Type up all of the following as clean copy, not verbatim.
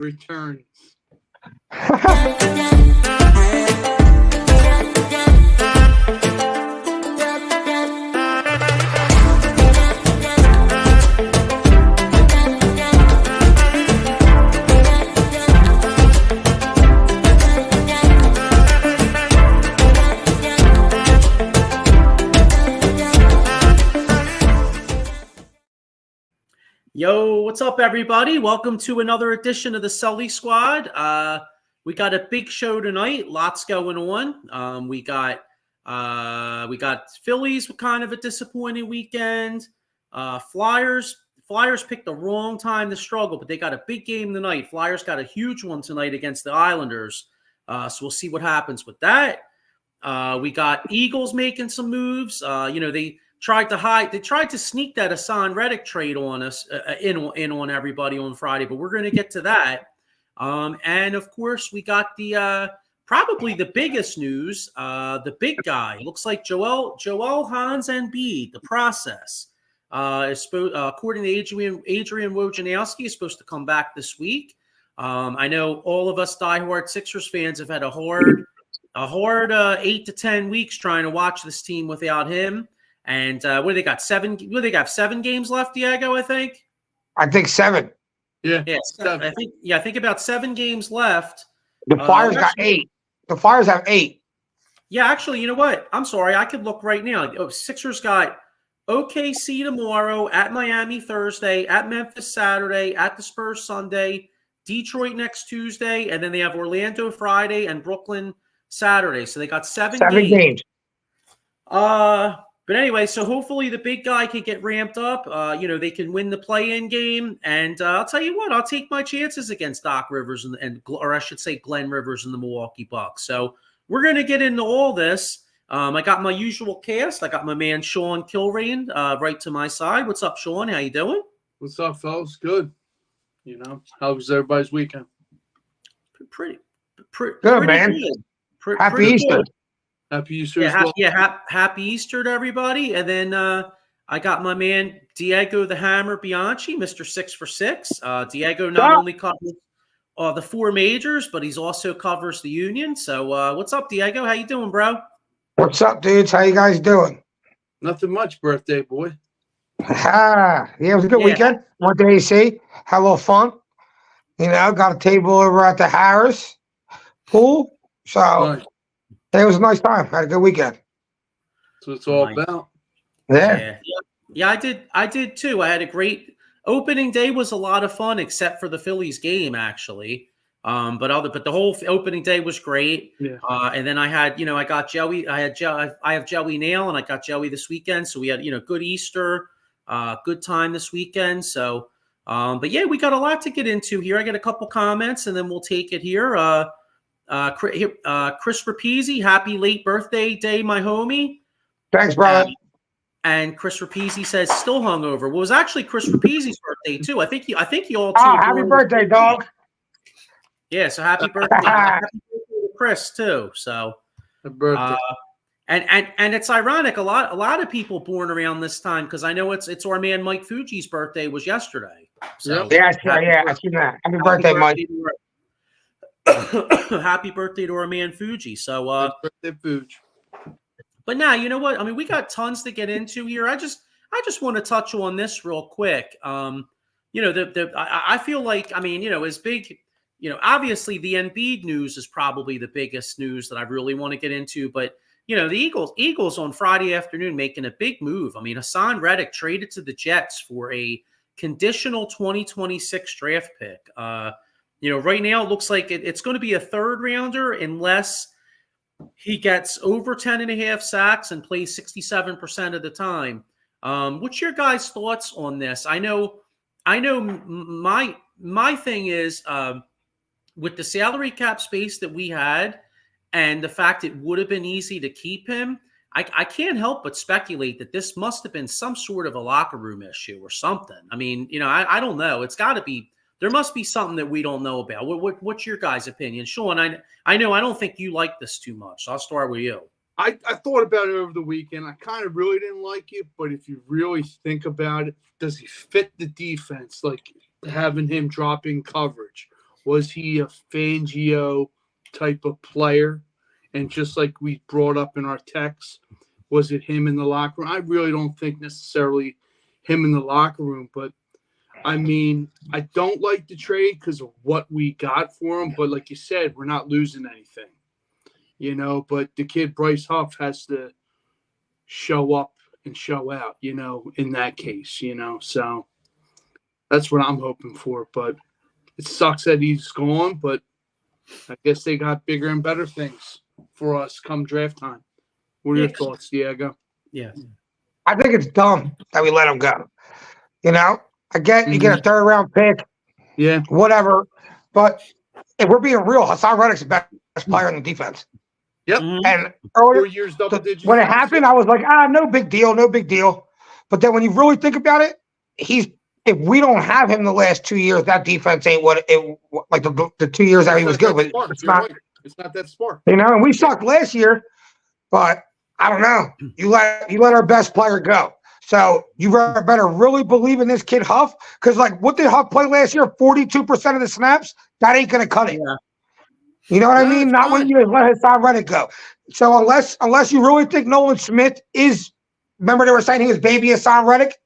returns. Yo, what's up, everybody? Welcome to another edition of the Sully Squad. We got a big show tonight. Lots going on. We got Phillies with kind of a disappointing weekend. Flyers picked the wrong time to struggle, but they got a big game tonight. Flyers got a huge one tonight against the Islanders. So we'll see what happens with that. We got Eagles making some moves. They tried to sneak that Reddick trade on us, in on everybody on Friday, but we're going to get to that. And of course, we got the probably the biggest news, the big guy. Looks like Joel Embiid, the process. Is according to Adrian Wojnarowski, is supposed to come back this week. I know all of us diehard Sixers fans have had a hard 8 to 10 weeks trying to watch this team without him. And what do they got? 7 games left, Diego, I think. I think 7. Yeah. I think about 7 games left. The Flyers got 8. The Flyers have 8. Yeah, actually, you know what? I'm sorry. I could look right now. Sixers got OKC tomorrow, at Miami Thursday, at Memphis Saturday, at the Spurs Sunday, Detroit next Tuesday, and then they have Orlando Friday and Brooklyn Saturday. So they got 7 games. But anyway, so hopefully the big guy can get ramped up. They can win the play-in game. And I'll tell you what, I'll take my chances against Doc Rivers or I should say Glenn Rivers and the Milwaukee Bucks. So we're going to get into all this. I got my usual cast. I got my man Sean Kilrain right to my side. What's up, Sean? How you doing? What's up, fellas? Good. How was everybody's weekend? Pretty good, man. Good. Happy Easter. Good. Happy Easter as well. Happy Easter to everybody. And then I got my man Diego the Hammer Bianchi, Mr. 6 for 6. Diego not only covers the 4 majors, but he's also covers the Union. So what's up, Diego? How you doing, bro? What's up, dudes? How you guys doing? Nothing much, birthday boy. Yeah, it was a good weekend. Went to AC, had a little fun. Got a table over at the Harris pool. So Nice. it was a nice time. Had a good weekend. That's what it's all about. Yeah. I did too. I had a great opening day. Was a lot of fun, except for the Phillies game, actually. But the whole opening day was great. Yeah. And then I had, I got Joey. I have Joey Nail, and I got Joey this weekend. So we had, good Easter, good time this weekend. So, but yeah, we got a lot to get into here. I got a couple comments, and then we'll take it here. Chris Rapizzi, happy late birthday day, my homie. Thanks, brother. And Chris Rapizzi says still hungover. Well, it was actually Chris Rapizzi's birthday too. I think you all too. Oh, happy birthday, dog. Yeah, so happy birthday. Happy birthday to Chris too. So Happy birthday. And it's ironic. A lot of people born around this time because I know it's our man Mike Fuji's birthday was yesterday. So Yeah, I see that. Happy birthday, Mike. Happy birthday to our man Fuji. So Happy birthday, Fuji. But now, you know what? I mean, we got tons to get into here. I just want to touch on this real quick. I feel like, as big, obviously the Embiid news is probably the biggest news that I really want to get into. But, the Eagles on Friday afternoon making a big move. I mean, Reddick traded to the Jets for a conditional 2026 draft pick. Right now it looks like it's going to be a 3rd rounder unless he gets over 10.5 sacks and plays 67% of the time. What's your guys' thoughts on this? I know my thing is with the salary cap space that we had and the fact it would have been easy to keep him, I can't help but speculate that this must have been some sort of a locker room issue or something. I mean, I don't know. It's got to be. There must be something that we don't know about. What's your guys' opinion? Sean, I know I don't think you like this too much. So I'll start with you. I thought about it over the weekend. I kind of really didn't like it, but if you really think about it, does he fit the defense? Like having him dropping coverage Was he a Fangio type of player? And just like we brought up in our text, was it him in the locker room? I really don't think necessarily him in the locker room, but I mean, I don't like the trade because of what we got for him. But like you said, we're not losing anything, But the kid Bryce Huff has to show up and show out, in that case, So that's what I'm hoping for. But it sucks that he's gone, but I guess they got bigger and better things for us come draft time. What are your thoughts, Diego? Yeah. I think it's dumb that we let him go. I get you get a third round pick, whatever. But if we're being real, Hassan Reddick's the best player in the defense. Yep. And earlier, 4 years double digits. when it happened, I was like, no big deal, no big deal. But then when you really think about it, if we don't have him the last 2 years, that defense ain't what it like the 2 years that he was good. But it's not. Right. It's not that smart. And we sucked last year, but I don't know. You let our best player go. So you better really believe in this kid Huff, because what did Huff play last year? 42% of the snaps. That ain't gonna cut it. Yeah. You know what I mean? Not when you let Hassan Reddick go. So unless you really think Nolan Smith is, remember they were saying he was baby Hassan Reddick.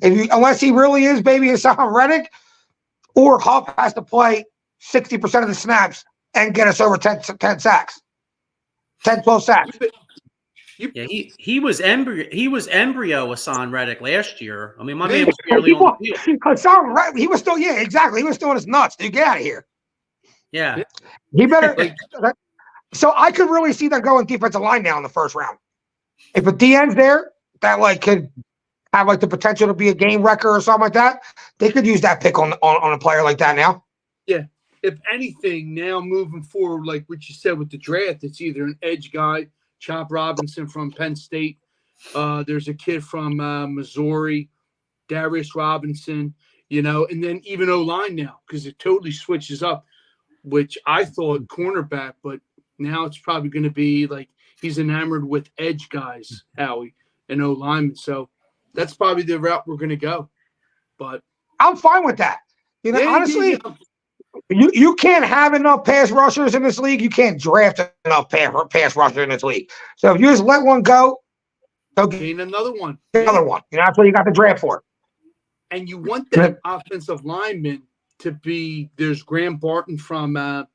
Unless he really is baby Hassan Reddick, or Huff has to play 60% of the snaps and get us over 10 sacks, 10, 12 sacks. Yeah, he was embryo Hassan Reddick last year. I mean, my man was barely on the field. Hassan Reddick, he was still, exactly. He was still in his nuts. Dude, get out of here. Yeah. He better. So I could really see them going defensive line now in the first round. If a DN's there that could have the potential to be a game wrecker or something like that, they could use that pick on a player like that now. Yeah. If anything, now moving forward, like what you said with the draft, it's either an edge guy, Chop Robinson from Penn State. There's a kid from Missouri, Darius Robinson, and then even O-line now, because it totally switches up, which I thought cornerback, but now it's probably going to be he's enamored with edge guys, Howie, and O-linemen. So that's probably the route we're going to go. But I'm fine with that. Honestly, you can't have enough pass rushers in this league. You can't draft enough pass rushers in this league. So if you just let one go, gain another one. Another one. That's what you got the draft for. And you want that offensive lineman to be. There's Graham Barton from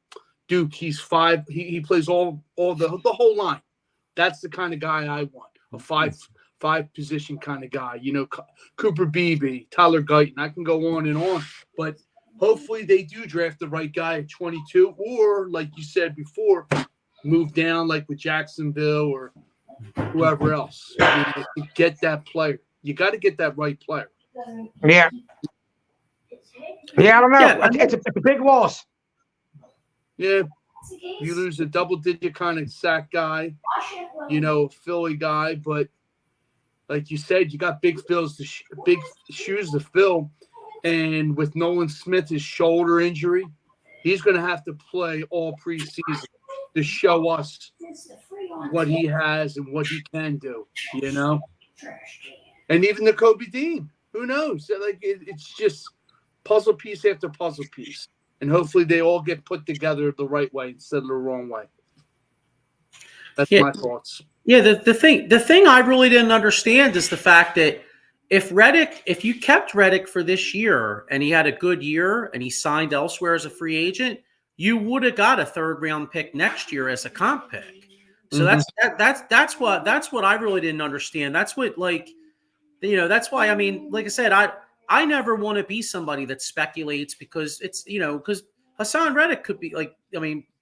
Duke. He's 5. He plays all the whole line. That's the kind of guy I want. A five position kind of guy. Cooper Beebe, Tyler Guyton. I can go on and on, but hopefully they do draft the right guy at 22, or like you said before, move down with Jacksonville or whoever else. To get that player. You got to get that right player. Yeah. Yeah, I don't know. Yeah, it's a big loss. Yeah. You lose a double-digit kind of sack guy, a Philly guy, but like you said, you got big shoes to fill. And with Nolan Smith, his shoulder injury, he's going to have to play all preseason to show us what he has and what he can do, And even the Kobe Dean, who knows? It's just puzzle piece after puzzle piece. And hopefully they all get put together the right way instead of the wrong way. That's my thoughts. Yeah, the thing I really didn't understand is the fact that if you kept Reddick for this year and he had a good year and he signed elsewhere as a free agent, you would have got a 3rd round pick next year as a comp pick. So that's what I really didn't understand. That's what that's why, I mean, like I said, I never want to be somebody that speculates, because it's, because Hassan Reddick could be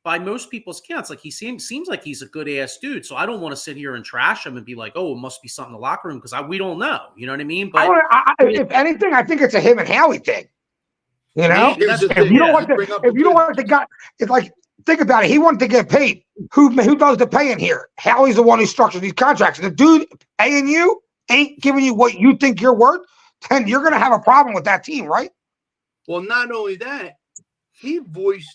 by most people's counts, he seems like he's a good ass dude. So I don't want to sit here and trash him and be like, oh, it must be something in the locker room, because we don't know. You know what I mean? But if anything, I think it's a him and Howie thing. If you don't want the guy, it's think about it. He wanted to get paid. Who does the paying here? Howie's the one who structures these contracts. The dude paying you ain't giving you what you think you're worth, then you're going to have a problem with that team, right? Well, not only that,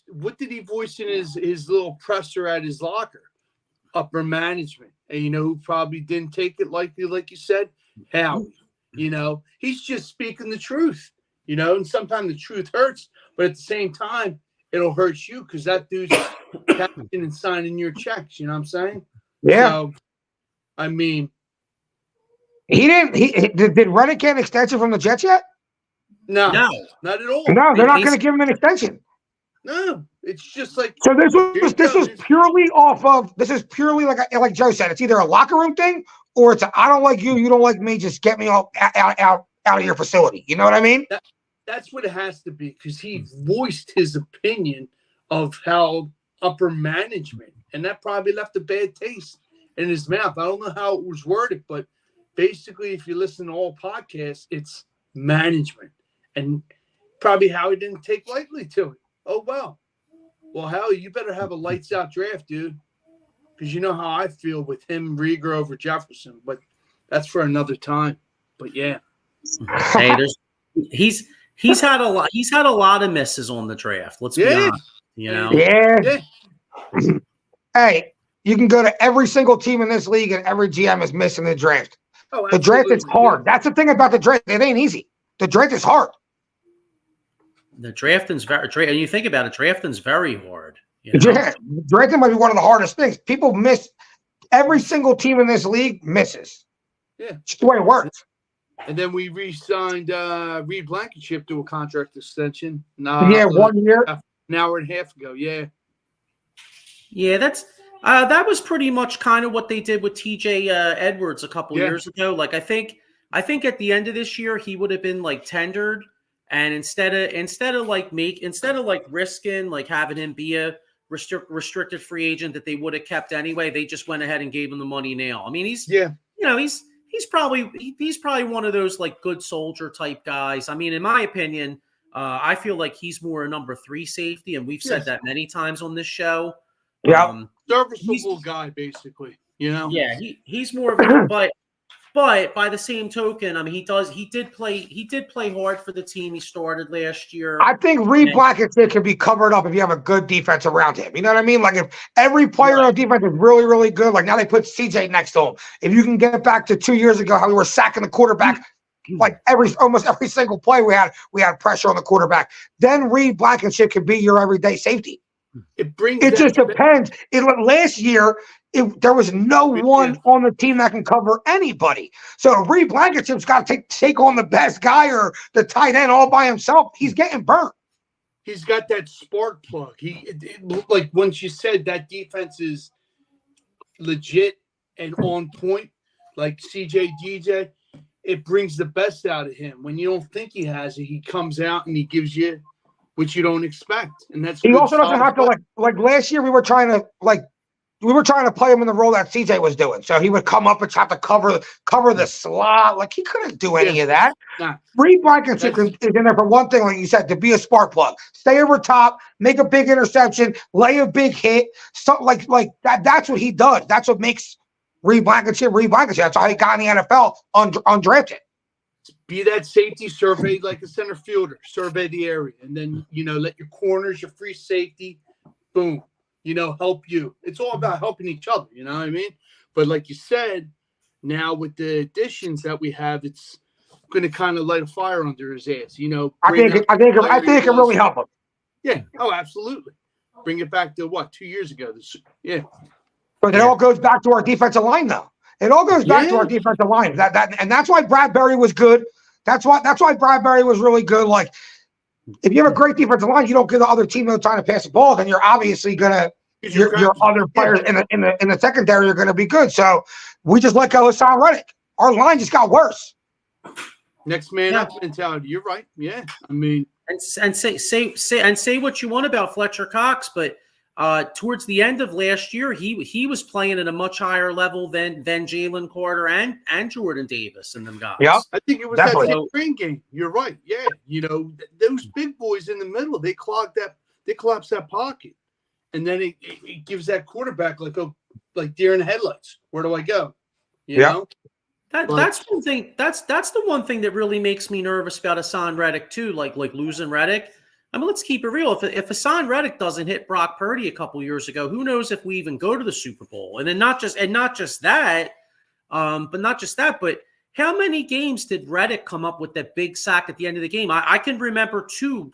what did he voice in his little presser at his locker? Upper management. And who probably didn't take it like you said? Howie. He's just speaking the truth. And sometimes the truth hurts, but at the same time, it'll hurt you because that dude's cashing and signing your checks. You know what I'm saying? Yeah. So, I mean, He didn't. Did Reddick get an extension from the Jets yet? no, No. not at all. No, they're not He's- going to give him an extension. No, it's just like So this here was you go. purely off of. This is purely like Joe said. It's either a locker room thing or it's a I don't like you, you don't like me. Just get me out of your facility. You know what I mean? That's what it has to be because he voiced his opinion of how upper management, and that probably left a bad taste in his mouth. I don't know how it was worded, but basically, if you listen to all podcasts, it's management and probably how he didn't take lightly to it. Oh, well, hell, you better have a lights out draft, dude, because you know how I feel with him, Rieger over Jefferson, but that's for another time. But yeah, Hey, he's had a lot of misses on the draft. Let's be honest. You know, Yeah. Hey, you can go to every single team in this league, and every GM is missing the draft. Oh, the draft is absolutely, hard. That's the thing about the draft. It ain't easy. The draft is hard. the drafting's very. And you think about it, drafting's very hard. You know? Yeah, drafting might be one of the hardest things. People miss. Every single team in this league misses. Yeah, it's just the way it works. And then we re-signed Reed Blankenship to a contract extension. 1 year, an hour and a half ago. Yeah, Yeah, that was pretty much kind of what they did with TJ Edwards a couple years ago. Like I think at the end of this year he would have been like tendered, and instead of risking like having him be a restricted free agent that they would have kept anyway, they just went ahead and gave him the money now. I mean, he's probably one of those like good soldier type guys. I mean, in my opinion, I feel like he's more a number 3 safety, and we've said that many times on this show. Yeah, serviceable guy, basically. You know. Yeah, he's more of a but by the same token, I mean, he did play hard for the team he started last year. I think Reed Blankenship can be covered up if you have a good defense around him. You know what I mean? Like if every player on defense is really, really good, like now they put CJ next to him. If you can get back to 2 years ago, how we were sacking the quarterback, like almost every single play we had pressure on the quarterback. Then Reed Blankenship could be your everyday safety. It just depends. Last year, there was no one on the team that can cover anybody. So Reed Blankenship's got to take on the best guy or the tight end all by himself. He's getting burnt. He's got that spark plug. Like once you said that defense is legit and on point, like CJ DJ, it brings the best out of him. When you don't think he has it, he comes out and he gives you which you don't expect, and that's. He also doesn't have to like last year. We were trying to play him in the role that CJ was doing. So he would come up and try to cover the slot. Like he couldn't do any of that. Nah. Reed Blankenship is in there for one thing, like you said, to be a spark plug, stay over top, make a big interception, lay a big hit, something like that. That's what he does. That's what makes Reed Blankenship. That's how he got in the NFL undrafted. Be that safety, survey like a center fielder, survey the area, and then let your corners, your free safety, boom, help you. It's all about helping each other, you know what I mean? But like you said, now with the additions that we have, it's going to kind of light a fire under his ass. I think it can really help him. Yeah. Oh, absolutely. Bring it back to 2 years ago? But it all goes back to our defensive line, though. It all goes back to our defensive line. And that's why Bradbury was good. That's why Bradbury was really good. Like, if you have a great defensive line, you don't give the other team no time to pass the ball, then you're obviously gonna your other players in the secondary are gonna be good. So we just let go of Hassan Reddick. Our line just got worse. Next man up mentality. You're right. Yeah, I mean, and say what you want about Fletcher Cox, but towards the end of last year, he was playing at a much higher level than Jalen Carter and Jordan Davis and them guys. Yeah, I think it was that spring game. You're right. Yeah, those big boys in the middle, they collapse that pocket, and then it gives that quarterback like deer in the headlights. Where do I go? You know? That's one thing. That's the one thing that really makes me nervous about Hassan Reddick too. Like losing Reddick. I mean, let's keep it real. If Hassan Reddick doesn't hit Brock Purdy a couple years ago, who knows if we even go to the Super Bowl? And then not just that, but How many games did Reddick come up with that big sack at the end of the game? I can remember two.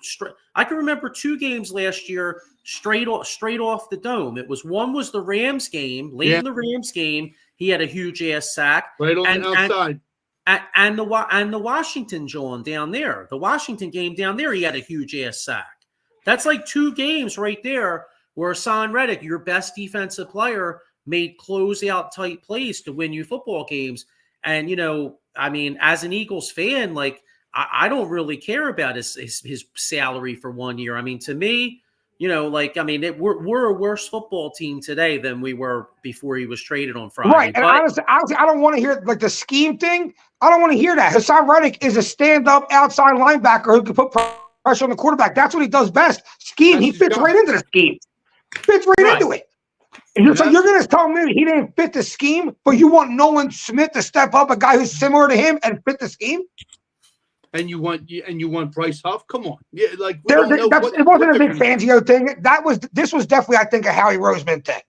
I can remember 2 games last year straight off the dome. One was the Rams game. Late in the Rams game, he had a huge ass sack right on the outside. And the Washington John down there, the Washington game down there, he had a huge ass sack. That's like 2 games right there where Hassan Reddick, your best defensive player, made closeout tight plays to win you football games. And, I mean, as an Eagles fan, like, I don't really care about his salary for 1 year. I mean, to me, we're a worse football team today than we were before he was traded on Friday. Right. And honestly, I don't want to hear like the scheme thing. I don't want to hear that. Hassan Reddick is a stand-up outside linebacker who can put pressure on the quarterback. That's what he does best. Scheme. He fits right into the scheme. Fits right into it. So you're going to tell me he didn't fit the scheme, but you want Nolan Smith to step up, a guy who's similar to him, and fit the scheme? And you want Bryce Huff? Come on, yeah. Like it wasn't a big Fangio thing. This was definitely, I think, a Howie Roseman thing.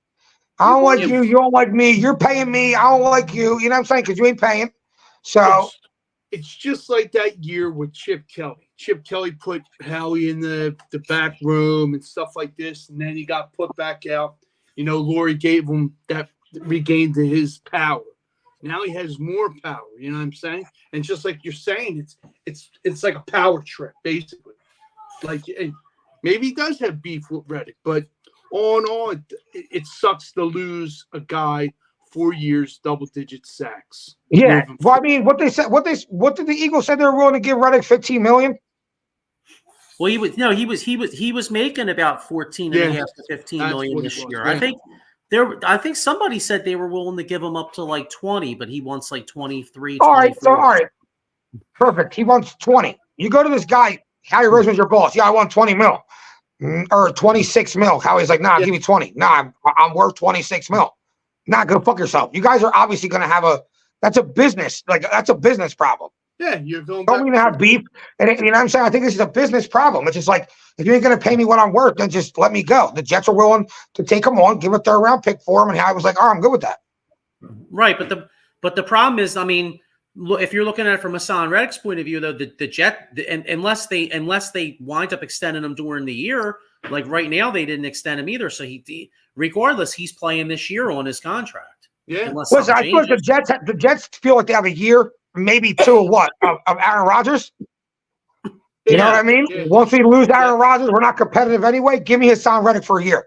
I don't like you. You don't like me. You're paying me. I don't like you. You know what I'm saying? Because you ain't paying. So it's just like that year with Chip Kelly. Chip Kelly put Howie in the back room and stuff like this, and then he got put back out. Laurie gave him that, regained his power. Now he has more power. You know what I'm saying? And just like you're saying, it's like a power trip, basically. Like, maybe he does have beef with Reddick, but all in all, it sucks to lose a guy 4 years, double-digit sacks. Yeah. Well, I mean, what did the Eagles say they were willing to give Reddick $15 million? Well, he was making about 14 and a half to 15 million this year. Yeah. I think somebody said they were willing to give him up to like 20, but he wants like 23. All right. Perfect. He wants 20. You go to this guy, Howie Roseman's your boss. Yeah, I want 20 mil. Or 26 mil. Howie's like, nah, give me 20. Nah, I'm worth 26 mil. Nah, go fuck yourself. You guys are obviously going to have that's a business problem. Yeah, you're going Don't mean to have beef. And you know what I'm saying? I think this is a business problem. It's just like, if you ain't going to pay me what I'm worth, then just let me go. The Jets are willing to take him on, give a 3rd round pick for him. And I was like, I'm good with that. Right. But the problem is, I mean, if you're looking at it from Hassan Reddick's point of view, though, the Jet, unless they wind up extending him during the year, like right now, they didn't extend him either. So regardless, he's playing this year on his contract. Yeah. Listen, I feel like the Jets feel like they have a year, maybe 2 of what? Of Aaron Rodgers? You know what I mean? Yeah. Once we lose Aaron Rodgers, we're not competitive anyway. Give me Hassan Reddick for a year.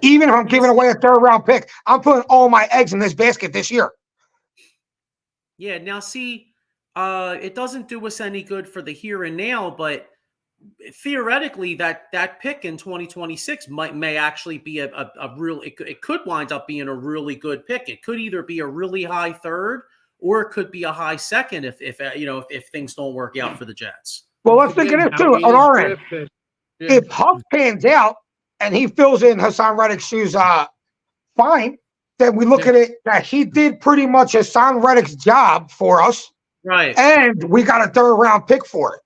Even if I'm giving away a 3rd round pick, I'm putting all my eggs in this basket this year. Yeah, now see, it doesn't do us any good for the here and now, but theoretically, that pick in 2026 may actually be a real. It could wind up being a really good pick. It could either be a really high 3rd, or it could be a high 2nd if things don't work out for the Jets. Well, let's think of this too on our end. Yeah. If Huff pans out and he fills in Hassan Reddick's shoes, fine. Then we look at it that he did pretty much Hassan Reddick's job for us, right? And we got a 3rd round pick for it.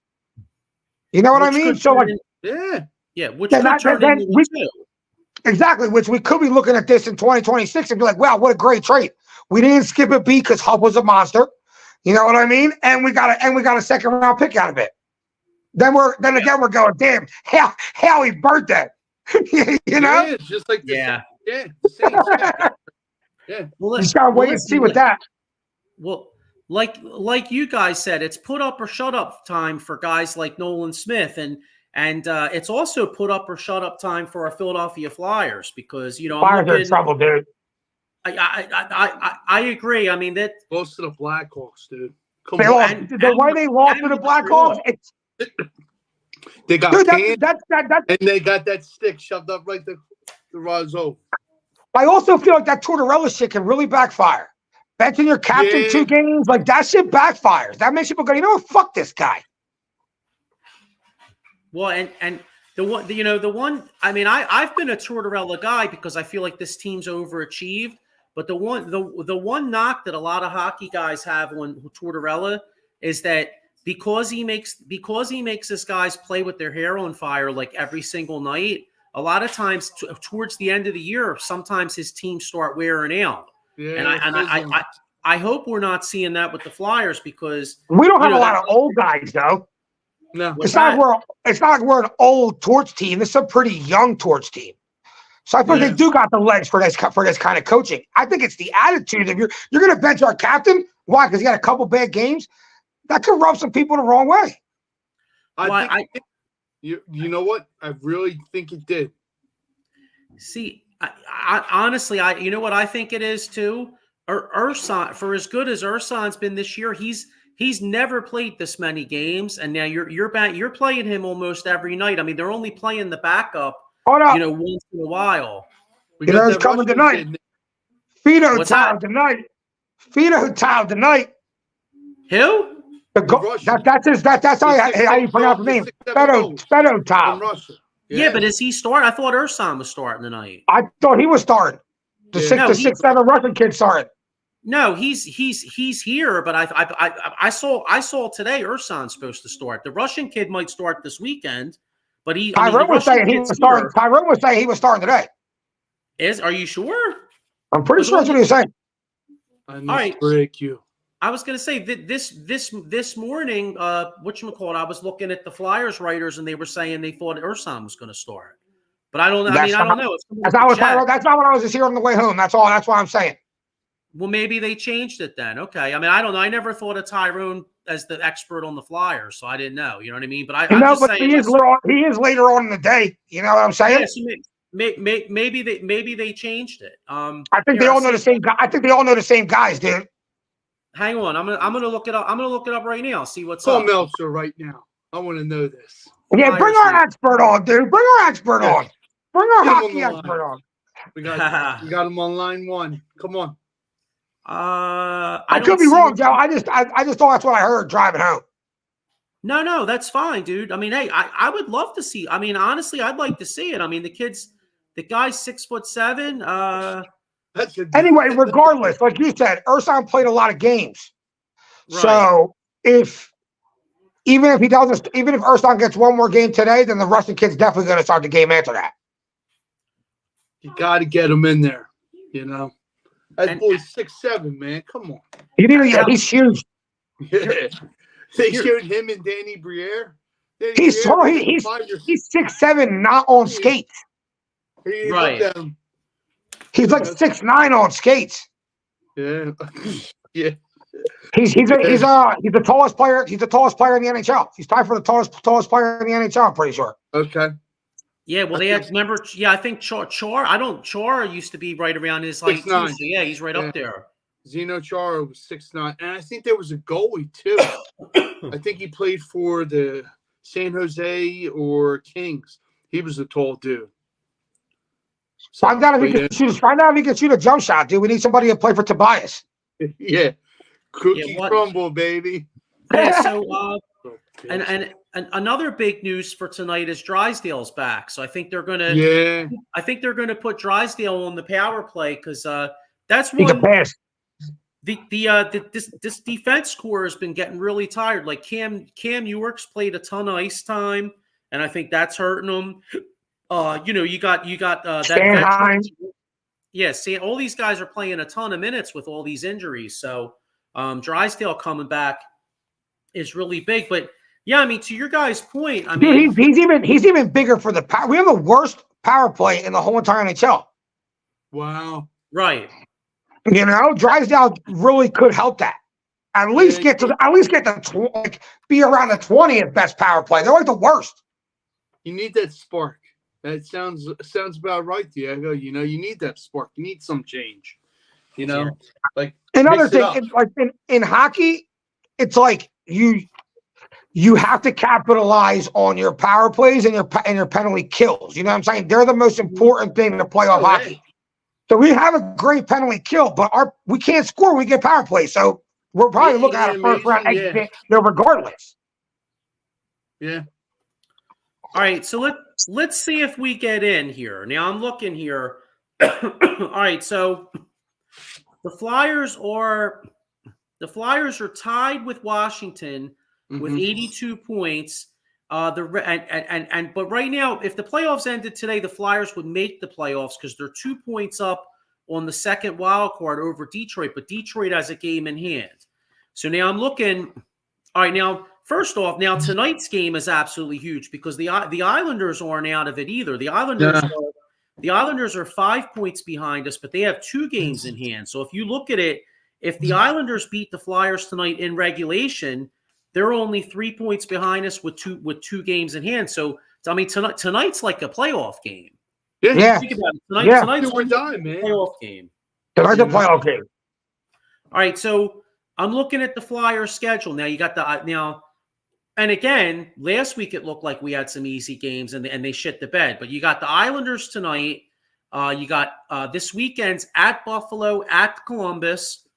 You know what I mean? So like, which could turn into two. Exactly, which we could be looking at this in 2026 and be like, wow, what a great trade. We didn't skip a beat because Huff was a monster. You know what I mean? And we got a 2nd round pick out of it. Then again we're going, damn, Howie birthday. You know? Yeah, just like this. Yeah. Yeah. Yeah. Well, just gotta wait and see with that. Well, like you guys said, it's put up or shut up time for guys like Nolan Smith, and it's also put up or shut up time for our Philadelphia Flyers because Flyers are in trouble, dude. I agree. I mean that close to the Blackhawks, dude. The way they lost to the Blackhawks, they got dude, and they got that stick shoved up right the Razzo. I also feel like that Tortorella shit can really backfire. Benching your captain 2 games, like that shit backfires. That makes people go, you know what? Fuck this guy. Well, and the one. I mean, I've been a Tortorella guy because I feel like this team's overachieved. But the one knock that a lot of hockey guys have on Tortorella is that because he makes his guys play with their hair on fire like every single night. A lot of times towards the end of the year, sometimes his teams start wearing out. Yeah, and I hope we're not seeing that with the Flyers because we don't have a lot of old guys though. No, It's not like we're an old Torch team. This is a pretty young Torch team. So I feel like they do got the legs for this kind of coaching. I think it's the attitude. If you're going to bench our captain, why? Because he had a couple bad games. That could rub some people the wrong way. I think you know what? I really think it did. See, I honestly, you know what I think it is too. Ersan, for as good as Ersan's been this year, he's never played this many games, and now you're playing him almost every night. I mean, they're only playing the backup, once in a while. It's coming tonight. Fido tiled tonight. Fido tiled tonight. Who? That's how you pronounce the name. Fido tiled. Yeah, but is he starting? I thought Ersan was starting tonight. I thought he was starting. The 6'7" Russian kid started. No, he's here, but I saw today Ersan's supposed to start. The Russian kid might start this weekend, but Tyrone was saying he was starting. Tyrone was saying he was starting today. Are you sure? I'm pretty sure that's what he was saying. I must break you. I was going to say that this morning, whatchamacallit, I was looking at the Flyers writers, and they were saying they thought Ersan was going to start. But I don't know. I don't know. That's not what I was just hearing on the way home. That's all. That's what I'm saying. Well, maybe they changed it then. Okay. I mean, I don't know. I never thought of Tyrone as the expert on the Flyers, so I didn't know. You know what I mean? But I'm just saying, he is later on in the day. You know what I'm saying? Yeah, so maybe they changed it. I think they all know the same guy. I think they all know the same guys, dude. Hang on, I'm gonna look it up. I'm gonna look it up right now. See what's up. Call Meltzer right now. I want to know this. Yeah, bring our expert on, dude. Bring our expert on. Bring our hockey expert on. We got him on line one. Come on. I could be wrong, Joe. I just thought that's what I heard driving home. No, that's fine, dude. I mean, hey, I would love to see. I mean, honestly, I'd like to see it. I mean, the guy's 6'7". Anyway, regardless, like you said, Ersan played a lot of games. Right. So even if Ersan gets one more game today, then the Russian kid's definitely going to start the game after that. You got to get him in there, you know. That boy's 6'7", man. Come on. He's huge. Yeah. They showed him and Danny Briere. He's 6'7", not on skates. Right. He's like 6'9" on skates. Yeah. Yeah. He's the tallest player. He's the tallest player in the NHL. He's tied for the tallest player in the NHL, I'm pretty sure. Okay. Yeah, well, I think Chara used to be right around his height, too. So yeah, he's right up there. Zeno Chara was 6'9", and I think there was a goalie too. I think he played for the San Jose or Kings. He was a tall dude. So, find out if he can shoot a jump shot, dude. We need somebody to play for Tobias. Yeah, cookie crumble, baby. Yeah, so and another big news for tonight is Drysdale's back. So I think they're gonna. Yeah. I think they're gonna put Drysdale on the power play because that's he can pass. This defense core has been getting really tired. Like Cam York's played a ton of ice time, and I think that's hurting them. You got that veteran. Yeah, see, all these guys are playing a ton of minutes with all these injuries. So Drysdale coming back is really big. But yeah, I mean, to your guys' point, I mean, he's even bigger for the power. We have the worst power play in the whole entire NHL. Wow. Right. You know, Drysdale really could help that. At least get be around the 20th best power play. They're like the worst. You need that spark. That sounds about right, Diego. You know, you need that spark. You need some change. You know, like another thing, it's like in hockey, it's like you have to capitalize on your power plays and your penalty kills. You know what I'm saying? They're the most important thing in the playoff hockey. So we have a great penalty kill, but we can't score when we get power play. So we're probably looking at a first round exit regardless. Yeah. All right, so let's see if we get in here. Now I'm looking here. All right, so the Flyers are tied with Washington with 82 points. But right now, if the playoffs ended today, the Flyers would make the playoffs because they're 2 points up on the second wild card over Detroit, but Detroit has a game in hand. So now I'm looking. All right, now first off, now tonight's game is absolutely huge because the Islanders aren't out of it either. The Islanders are 5 points behind us, but they have 2 games in hand. So if you look at it, if the Islanders beat the Flyers tonight in regulation, they're only 3 points behind us with two games in hand. So I mean, tonight's like a playoff game. Yeah. Think about it. Tonight's we're done, man. playoff game. Tonight's a playoff game. All right, so I'm looking at the Flyers schedule now. You got and again, last week it looked like we had some easy games and they shit the bed. But you got the Islanders tonight. You got this weekend's at Buffalo, at Columbus,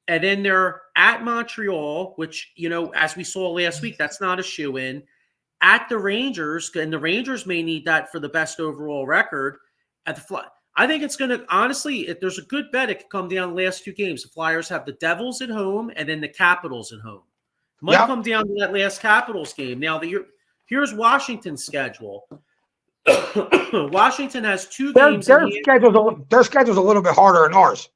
and then they're at Montreal, which, as we saw last week, that's not a shoe-in. At the Rangers, and the Rangers may need that for the best overall record. I think it's going to, honestly, if there's a good bet, it could come down the last 2 games. The Flyers have the Devils at home and then the Capitals at home. Might come down to that last Capitals game. Now, here's Washington's schedule. Washington has 2 games. Their schedule's a little bit harder than ours.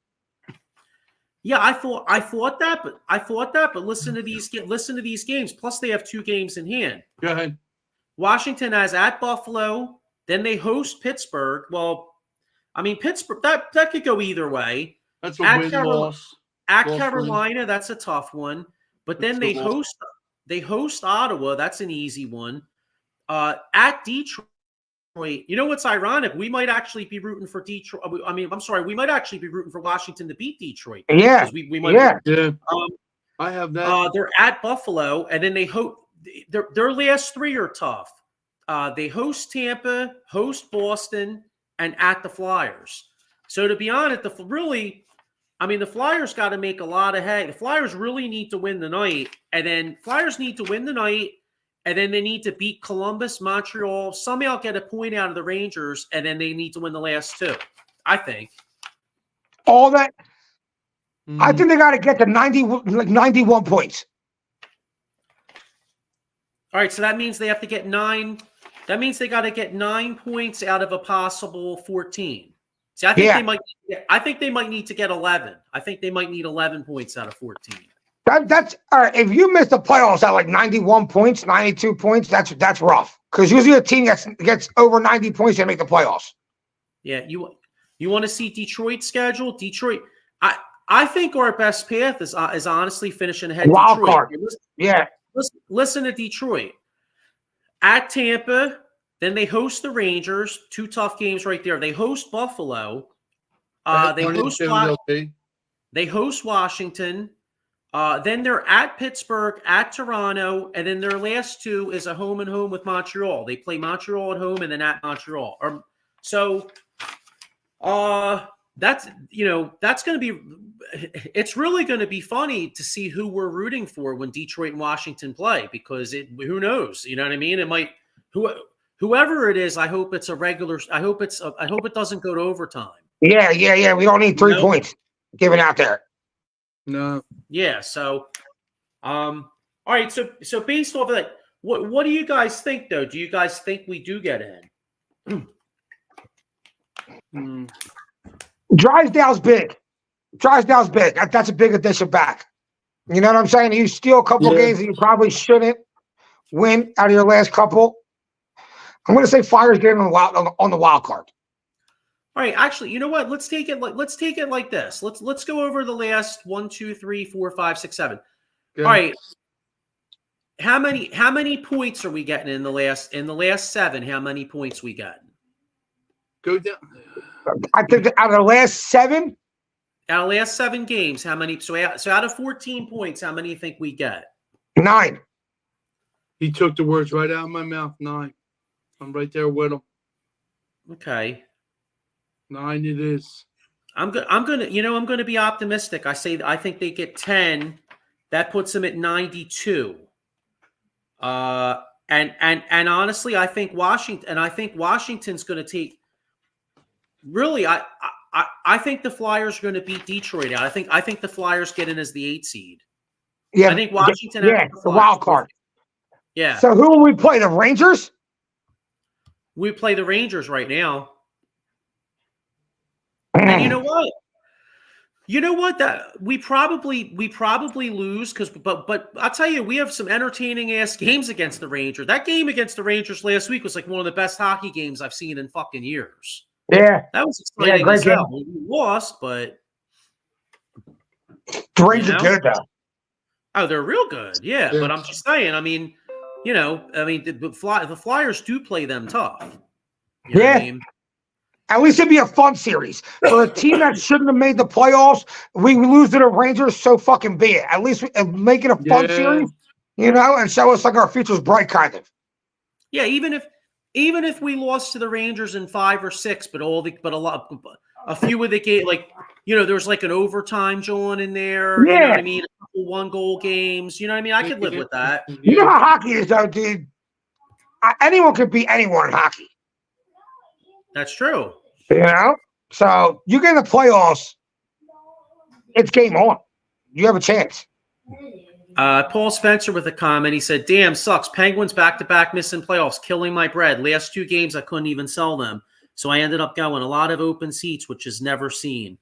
Yeah, I thought that, but listen to these games. Plus, they have 2 games in hand. Go ahead. Washington has at Buffalo, then they host Pittsburgh. Well, I mean, Pittsburgh that could go either way. That's a win-loss. At Carolina, that's a tough one. But then they host Ottawa. That's an easy one. At Detroit, you know what's ironic? We might actually be rooting for Detroit. I mean, I'm sorry. We might actually be rooting for Washington to beat Detroit. Yeah. We might. Yeah. I have that. They're at Buffalo, and then they host. Their last 3 are tough. They host Tampa, host Boston, and at the Flyers. So to be honest, the Flyers got to make a lot of hay. The Flyers really need to win the night, and then they need to beat Columbus, Montreal, somehow get a point out of the Rangers, and then they need to win the last 2. I think. All that. I think they got to get to 91 points. All right, so that means they have to get 9. That means they got to get 9 points out of a possible 14. See, I think they might need to get 11. I think they might need 11 points out of 14. That's all right. If you miss the playoffs at like 91 points, 92 points, that's rough. Because usually a team gets over 90 points to make the playoffs. Yeah, you want to see Detroit's schedule? Detroit, I think our best path is honestly finishing ahead. Wild Detroit. card. Listen to Detroit. At Tampa, then they host the Rangers. 2 tough games right there. They host Buffalo. They host Washington. Then they're at Pittsburgh, at Toronto, and then their last 2 is a home and home with Montreal. They play Montreal at home and then at Montreal. That's going to be. It's really going to be funny to see who we're rooting for when Detroit and Washington play, because who knows? You know what I mean? It might whoever it is. I hope it's a regular. I hope it doesn't go to overtime. Yeah. We don't need 3 points given out there. No. Yeah. So, all right. So based off of that, what do you guys think though? Do you guys think we do get in? Drysdale's big. That's a big addition back. You know what I'm saying? You steal a couple of games that you probably shouldn't win out of your last couple. I'm going to say Flyers getting on the wild card. All right, actually, you know what? Let's take it like this. Let's go over the last 1, 2, 3, 4, 5, 6, 7. Good. All right. How many points are we getting in the last 7? How many points we got? Go down. I think out of the last 7. Out of the last 7 games, how many? So out of 14 points, how many do you think we get? 9. He took the words right out of my mouth. 9. I'm right there with him. Okay. 9 it is. I'm gonna be optimistic. I think they get 10. That puts them at 92. And honestly, I think Washington's going to take. Really, I think the Flyers are going to beat Detroit out. I think the Flyers get in as the 8 seed. Yeah, I think Washington. The wild card. Yeah. So who will we play? The Rangers? We play the Rangers right now. And you know what? You know what? That we probably lose but I'll tell you, we have some entertaining ass games against the Rangers. That game against the Rangers last week was like one of the best hockey games I've seen in fucking years. Yeah. That was exciting great as hell. game. We lost, but The Rangers are good though. Oh, they're real good. Yeah, but I'm just saying, I mean, the Flyers do play them tough. You know what I mean? At least it'd be a fun series. For a team that shouldn't have made the playoffs, we lose to the Rangers, so fucking be it. At least make it a fun series, and show us like our future's bright, kind of. Yeah, even if we lost to the Rangers in 5 or 6, a few of the game, like there was like an overtime John in there. Yeah. You know what I mean? A couple 1-goal games. You know what I mean? I could live with that. You know how hockey is, though, dude. Anyone could beat anyone in hockey. That's true. So you get in the playoffs, it's game on. You have a chance. Paul Spencer with a comment. He said, "Damn, sucks. Penguins back-to-back missing playoffs, killing my bread. Last 2 games, I couldn't even sell them. So I ended up going a lot of open seats, which is never seen."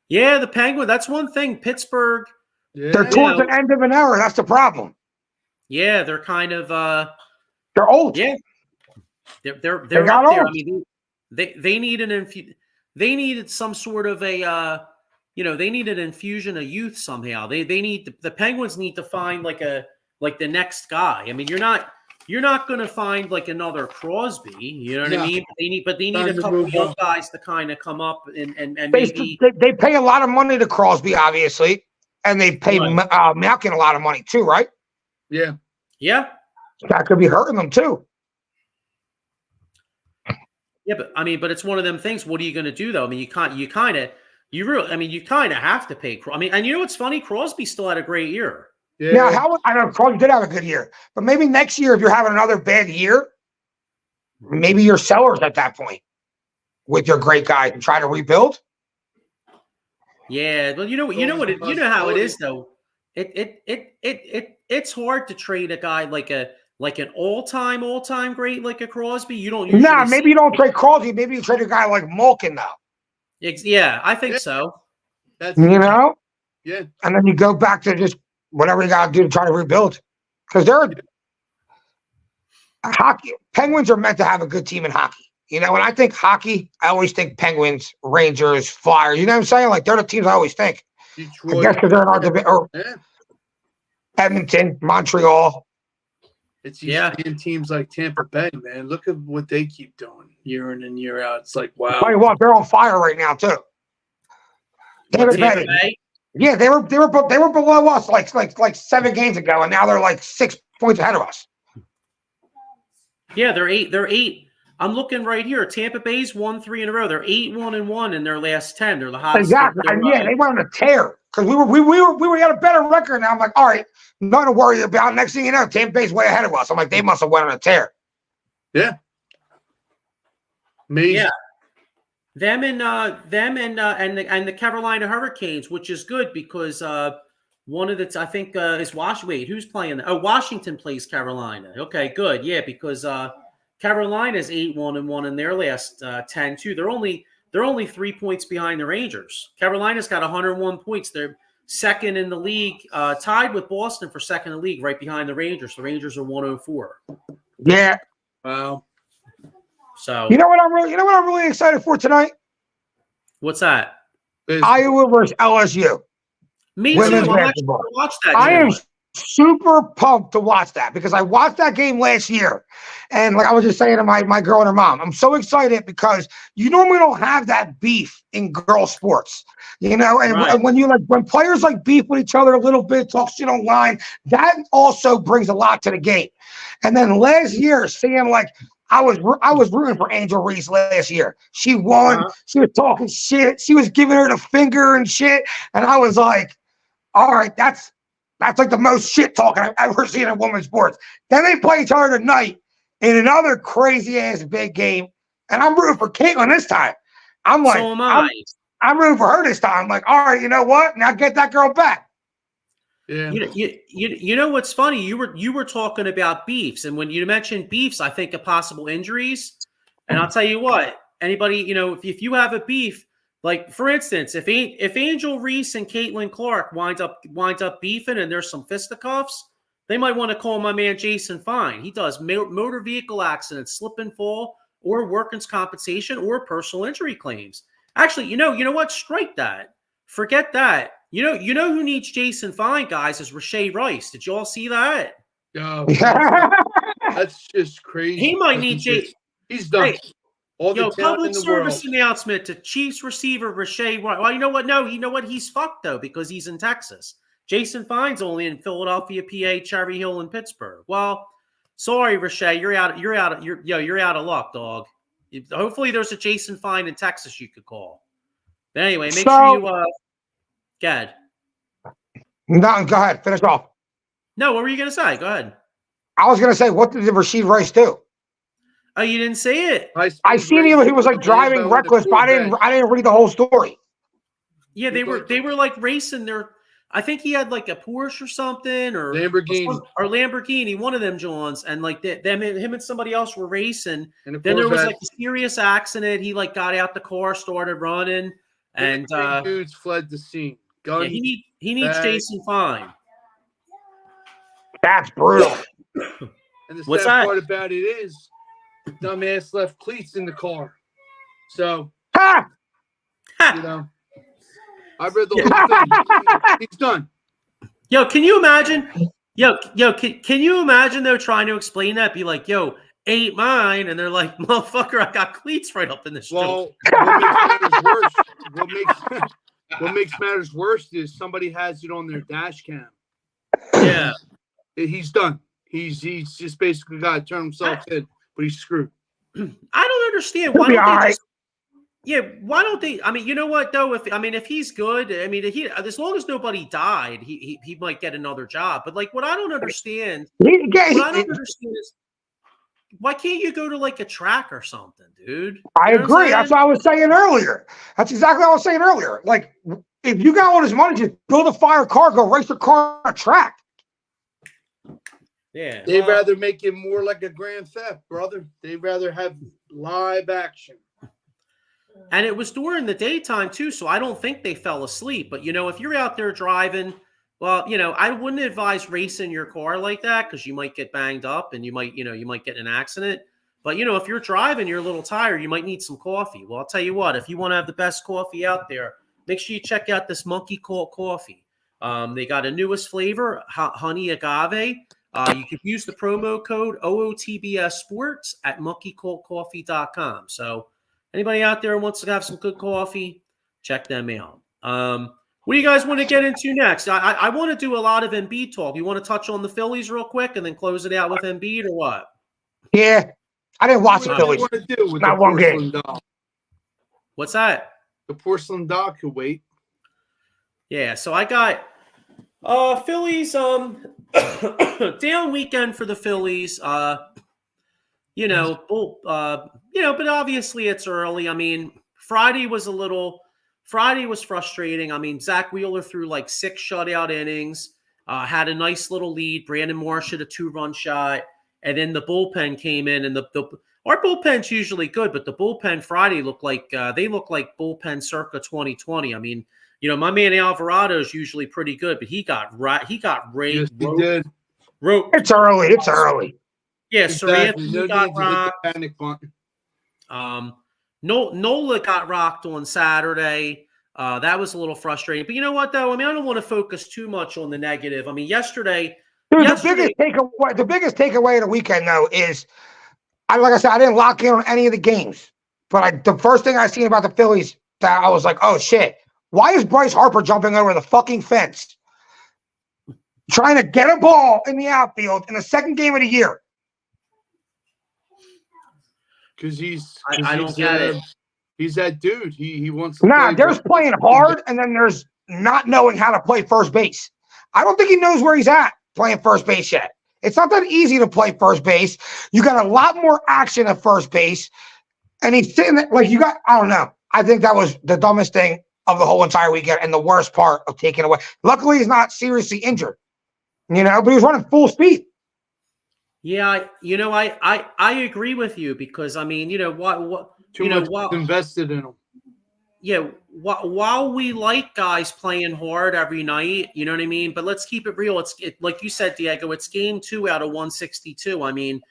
Yeah, the Penguin, that's one thing. Pittsburgh. Yeah. They're towards the end of an era. That's the problem. Yeah, they're kind of they're old. Yeah. They're up there. I mean, they need they needed some sort of a they need an infusion of youth somehow. They need the Penguins need to find like the next guy. I mean, you're not going to find like another Crosby, you know what I mean? But they need a couple of young guys to kind of come up and maybe they pay a lot of money to Crosby, obviously, and they pay Malkin a lot of money too, right? Yeah. Yeah. That could be hurting them too. Yeah, but it's one of them things. What are you going to do though? I mean, you kind of have to pay. I mean, and you know what's funny? Crosby still had a great year. Yeah. Now, I know Crosby did have a good year, but maybe next year, if you're having another bad year, maybe you're sellers at that point with your great guys and try to rebuild. Yeah, well, you know how it is though. It's hard to trade a guy like an all-time great like a Crosby. You don't usually maybe you don't trade Crosby. Maybe you trade a guy like Malkin though. Yeah, I think so. Yeah. And then you go back to just whatever you got to do to try to rebuild, because they're hockey. Penguins are meant to have a good team in hockey. When I think hockey, I always think Penguins, Rangers, Flyers. You know what I'm saying? Like they're the teams I always think. Detroit, I guess because they're in our division. Or Edmonton, Montreal. It's seeing teams like Tampa Bay, man. Look at what they keep doing year in and year out. It's like, wow. Tell you what, they're on fire right now too. Tampa Bay. Yeah, they were below us like 7 games ago, and now they're like 6 points ahead of us. Yeah, they're 8. They're 8. I'm looking right here. Tampa Bay's won 3 in a row. They're 8-1-1 in their last 10. They're the hottest. Exactly. They went on a tear because we had a better record. Now I'm like, all right, nothing to worry about. Next thing you know, Tampa Bay's way ahead of us. I'm like, they must have went on a tear. Yeah. Amazing. Yeah. Them and the Carolina Hurricanes, which is good because one of the I think is Washington. Wait, who's playing? Oh, Washington plays Carolina. Okay, good. Yeah, because Carolina's 8-1-1 in their last 10 too. They're only 3 points behind the Rangers. Carolina's got 101 points. They're second in the league, tied with Boston for second in the league, right behind the Rangers. The Rangers are 104. Yeah. Wow. So you know what I'm really excited for tonight? What's that? Iowa versus LSU. Me too. I'm actually going to watch that game. I am super pumped to watch that because I watched that game last year, and like I was just saying to my girl and her mom, I'm so excited because you normally don't have that beef in girl sports, and when players like beef with each other a little bit, talk shit online, that also brings a lot to the game. And then last year, seeing like I was rooting for Angel Reese last year. She won. She was talking shit. She was giving her the finger and shit, and I was like, all right, that's like the most shit talking I've ever seen in women's sports. Then they play each other tonight in another crazy ass big game, and I'm rooting for Caitlin this time. I'm like, so am I. I'm rooting for her this time. I'm like, all right, you know what? Now get that girl back. Yeah. You know what's funny? You were talking about beefs, and when you mentioned beefs, I think of possible injuries. And I'll tell you what, anybody, if you have a beef, Like, for instance, if Angel Reese and Caitlin Clark wind up beefing and there's some fisticuffs, they might want to call my man Jason Fine. He does motor vehicle accidents, slip and fall, or workers' compensation, or personal injury claims. Actually, you know what? Strike that. Forget that. You know who needs Jason Fine, guys, is Rashay Rice. Did you all see that? Oh, that's just crazy. He might need Jason. He's done. Hey, All the talent public in the service world. announcement to Chiefs receiver Rashay Rice. Well, you know what? No, you know what? He's fucked though because he's in Texas. Jason Fine's only in Philadelphia, PA, Cherry Hill, and Pittsburgh. Well, sorry, Rashay, you're out of luck, dog. Hopefully, there's a Jason Fine in Texas you could call. But anyway, make sure you go ahead. No, go ahead. Finish off. No, what were you gonna say? Go ahead. I was gonna say, what did Rasheed Rice do? Oh, you didn't say it. I seen him. He was like driving reckless, but I didn't read the whole story. Yeah, they were like racing their. I think he had like a Porsche or something, or Lamborghini, one of them Johns, and like him and somebody else were racing. And then there was like a serious accident. He like got out the car, started running, and dudes fled the scene. Guns, yeah, he needs Jason Fine. That's brutal. And the sad part about it is, dumbass left cleats in the car. So, you know, I read the whole thing. He's done. Yo, can you imagine? Can you imagine though trying to explain that? Be like, yo, ain't mine, and they're like, motherfucker, I got cleats right up in this. Well, what makes matters worse is somebody has it on their dash cam. Yeah, he's done. He's just basically got to turn himself in, but he's screwed. I don't understand why don't they just, why don't they? I mean, you know what though? If he's good, I mean, as long as nobody died, he might get another job. But like, what I don't understand, is why can't you go to like a track or something, dude? I agree. That's what I was saying earlier. That's exactly what I was saying earlier. Like, if you got all this money, just build a fire car, go race your car on a track. Yeah, they'd rather make it more like a grand theft, brother. They'd rather have live action. And it was during the daytime too, so I don't think they fell asleep. But if you're out there driving, well, I wouldn't advise racing your car like that because you might get banged up and you might get in an accident. But if you're driving, you're a little tired, you might need some coffee. Well, I'll tell you what, if you want to have the best coffee out there, make sure you check out this Monkey Cult coffee. They got a newest flavor, honey agave. You could use the promo code OOTBS Sports at monkeycultcoffee.com. So anybody out there who wants to have some good coffee, check them out. What do you guys want to get into next? I want to do a lot of Embiid talk. You want to touch on the Phillies real quick and then close it out with Embiid or what? Yeah. I didn't watch the Phillies. What do you want to do with not the one porcelain game. doll? What's that? The porcelain doll could wait. Yeah, so I got Phillies down weekend for the Phillies. But obviously it's early. I mean, Friday was frustrating. I mean, Zach Wheeler threw like 6 shutout innings, had a nice little lead. Brandon Marsh hit a 2-run shot, and then the bullpen came in, and our bullpen's usually good, but the bullpen Friday looked like bullpen circa 2020. I mean, my man Alvarado is usually pretty good, but he got raped. Yes, he did. It's early. Yeah, exactly. Saranthony got rocked. Panic button. Nola got rocked on Saturday. That was a little frustrating. But you know what, though? I mean, I don't want to focus too much on the negative. I mean, yesterday. The biggest takeaway of the weekend, though, is, like I said, I didn't lock in on any of the games. But the first thing I seen about the Phillies, that I was like, oh, shit. Why is Bryce Harper jumping over the fucking fence, trying to get a ball in the outfield in the second game of the year? Because I don't get it. He's that dude. He wants to play. There's playing hard, and then there's not knowing how to play first base. I don't think he knows where he's at playing first base yet. It's not that easy to play first base. You got a lot more action at first base, and he's sitting there like I don't know. I think that was the dumbest thing of the whole entire weekend and the worst part of taking away. Luckily, he's not seriously injured, but he was running full speed. Yeah, I agree with you because I mean, what too much invested in him. while we like guys playing hard every night, you know what I mean? But let's keep it real. It's like you said, Diego, it's game 2 out of 162. I mean,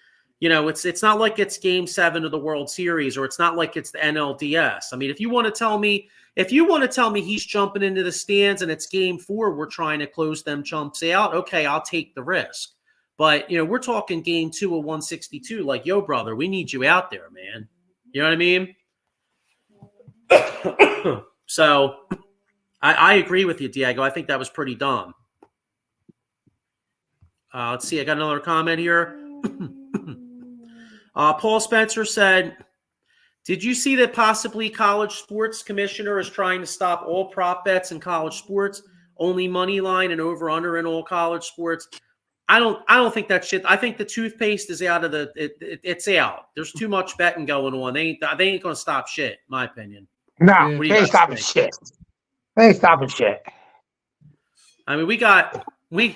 it's not like it's game 7 of the World Series, or it's not like it's the NLDS. I mean, if you want to tell me he's jumping into the stands and it's game 4, we're trying to close them chumps out, okay, I'll take the risk. But, we're talking game 2 of 162, like, yo, brother, we need you out there, man. You know what I mean? So I agree with you, Diego. I think that was pretty dumb. Let's see. I got another comment here. Paul Spencer said, did you see that possibly college sports commissioner is trying to stop all prop bets in college sports, only money line and over under in all college sports? I don't think that shit. I think the toothpaste is out of it's out. There's too much betting going on. They ain't going to stop shit, in my opinion. No, they ain't stopping shit. They ain't stopping shit. I mean, we got in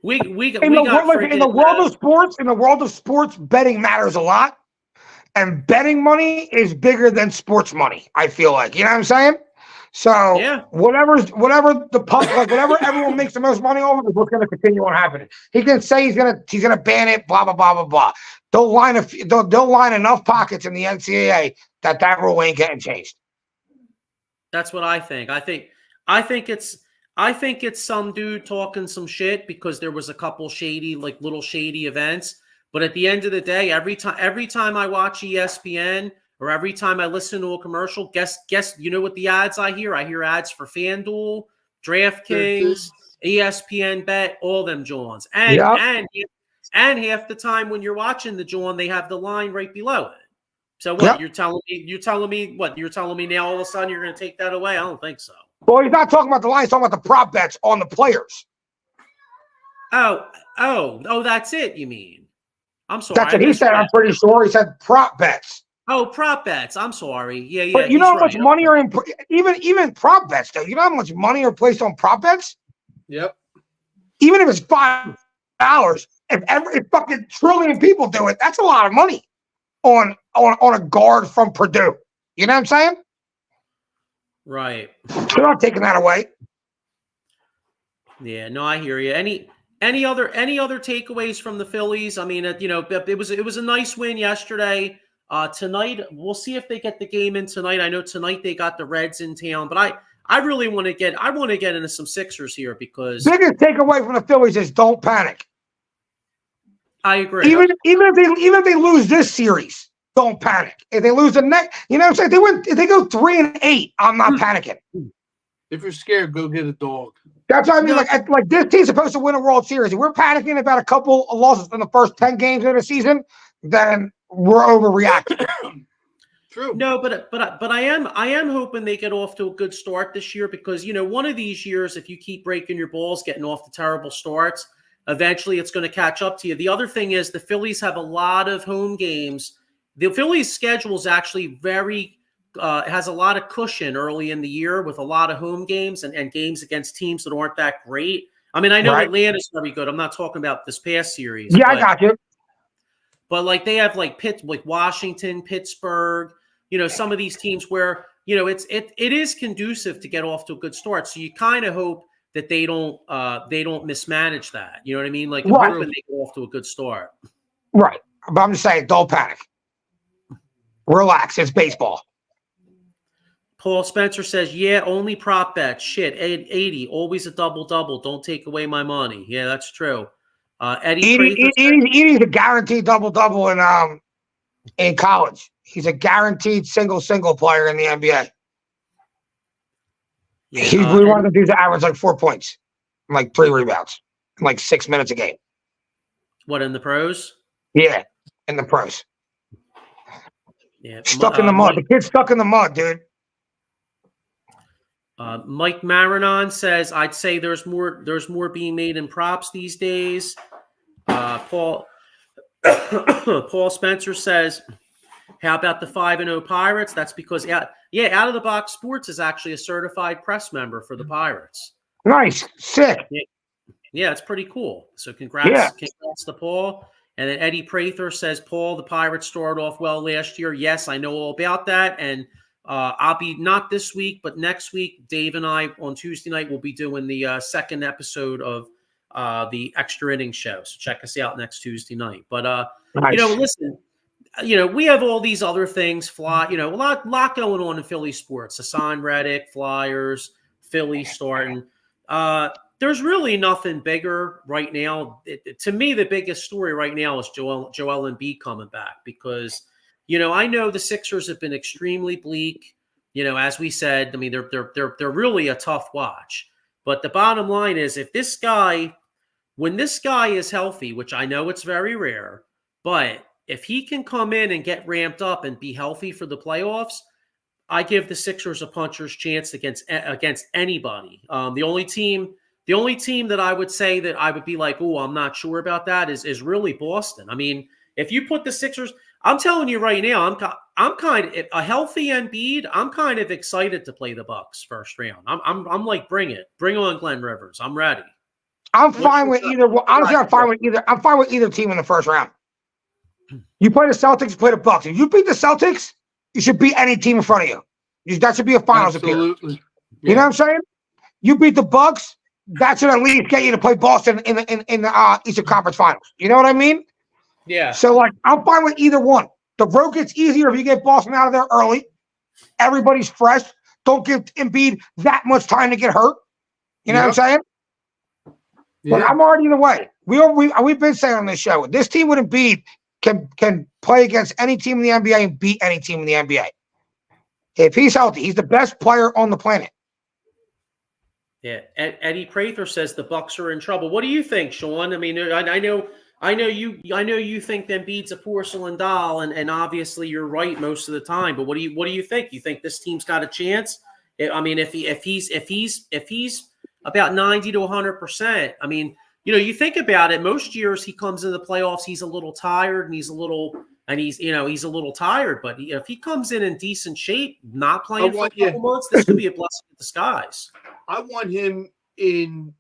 the world of sports, betting matters a lot, and betting money is bigger than sports money. I feel like, you know what I'm saying? So yeah. whatever the public, whatever everyone makes the most money off of is what's going to continue on happening. He can say he's gonna ban it, blah blah blah blah blah. They'll line enough pockets in the NCAA that rule ain't getting changed. That's what I think. I think it's some dude talking some shit because there was a couple little shady events. But at the end of the day, every time I watch ESPN or every time I listen to a commercial, guess you know what the ads I hear? I hear ads for FanDuel, DraftKings, ESPN Bet, all them Johns. And half the time when you're watching the John, they have the line right below it. So what you're telling me now all of a sudden you're going to take that away? I don't think so. Well, he's not talking about the line. He's talking about the prop bets on the players. Oh, that's it. You mean? I'm sorry. That's what he said. I'm pretty sure he said prop bets. Oh, prop bets. I'm sorry. Yeah. But you know how much money are in even prop bets though? You know how much money are placed on prop bets? Yep. Even if it's $5, if fucking trillion people do it, that's a lot of money on a guard from Purdue. You know what I'm saying? Right. They're not taking that away. Yeah, no, I hear you. Any other takeaways from the Phillies? I mean, it was a nice win yesterday. Tonight, we'll see if they get the game in tonight. I know tonight they got the Reds in town, but I really want to get into some Sixers here because biggest takeaway from the Phillies is don't panic. I agree. Even if they lose this series, don't panic. If they lose the next, you know what I'm saying? If they go 3-8, I'm not panicking. If you're scared, go get a dog. That's what I mean. Like this team's supposed to win a World Series. If we're panicking about a couple of losses in the first 10 games of the season, then we're overreacting. True. No, but I am hoping they get off to a good start this year because one of these years, if you keep breaking your balls, getting off to terrible starts, eventually it's going to catch up to you. The other thing is the Phillies have a lot of home games. The Phillies' schedule is actually has a lot of cushion early in the year with a lot of home games and games against teams that aren't that great. I mean, I know Atlanta's very good. I'm not talking about this past series. Yeah, I got you. But they have like Washington, Pittsburgh, some of these teams where, it is conducive to get off to a good start. So you kind of hope that they don't mismanage that. You know what I mean? Like hoping they get off to a good start. Right. But I'm just saying, don't panic. Relax. It's baseball. Paul Spencer says, yeah, only prop bets. Shit, 80. Always a double-double. Don't take away my money. Yeah, that's true. Edie's a guaranteed double-double in college. He's a guaranteed single player in the NBA. Yeah, he's one of the dudes that average like 4 points, like 3 rebounds, in like 6 minutes a game. What, in the pros? Yeah, in the pros. Yeah, stuck in the mud. The kid's stuck in the mud, dude. Mike Marinon says, "I'd say there's more being made in props these days." Paul Spencer says, "How about the 5-0 Pirates?" That's because Out of the Box Sports is actually a certified press member for the Pirates. Nice, sick. Yeah, it's pretty cool. So congrats to Paul. And then Eddie Prather says, "Paul, the Pirates started off well last year. Yes, I know all about that." And I'll be not this week, but next week, Dave and I on Tuesday night will be doing the second episode of the Extra Innings show. So check us out next Tuesday night. But Nice. listen, we have all these other things. A lot going on in Philly sports. Hassan Reddick, Flyers, Phillies starting. There's really nothing bigger right now. To me, the biggest story right now is Joel Embiid coming back because, I know the Sixers have been extremely bleak. As we said, I mean, they're really a tough watch. But the bottom line is, when this guy is healthy, which I know it's very rare, but if he can come in and get ramped up and be healthy for the playoffs, I give the Sixers a puncher's chance against anybody. The only team that I would say that I would be like, oh, I'm not sure about that is really Boston. I mean, if you put the Sixers, I'm telling you right now, I'm kind of a healthy Embiid. I'm kind of excited to play the Bucks first round. I'm like, bring on Glenn Rivers. I'm ready. I'm fine with either. Honestly, I'm fine with either. I'm fine with either team in the first round. You play the Celtics, you play the Bucks. If you beat the Celtics, you should beat any team in front of you. That should be a finals appearance. Absolutely. You know what I'm saying? You beat the Bucks, that should at least get you to play Boston in the Eastern Conference Finals. You know what I mean? Yeah. So, I'm fine with either one. The road gets easier if you get Boston out of there early. Everybody's fresh. Don't give Embiid that much time to get hurt. You know what I'm saying? Yeah. But I'm already in the way. We've been saying on this show, this team with Embiid can play against any team in the NBA and beat any team in the NBA. If he's healthy, he's the best player on the planet. Yeah, Eddie Prather says the Bucks are in trouble. What do you think, Sean? I mean, I know you think Embiid's a porcelain doll, and obviously you're right most of the time. But what do you think? You think this team's got a chance? I mean, if he's about 90 to 100%, I mean, you think about it. Most years he comes into the playoffs, he's a little tired and he's a little tired. But if he comes in decent shape, not playing for a couple months, this could be a blessing in disguise. I want him in,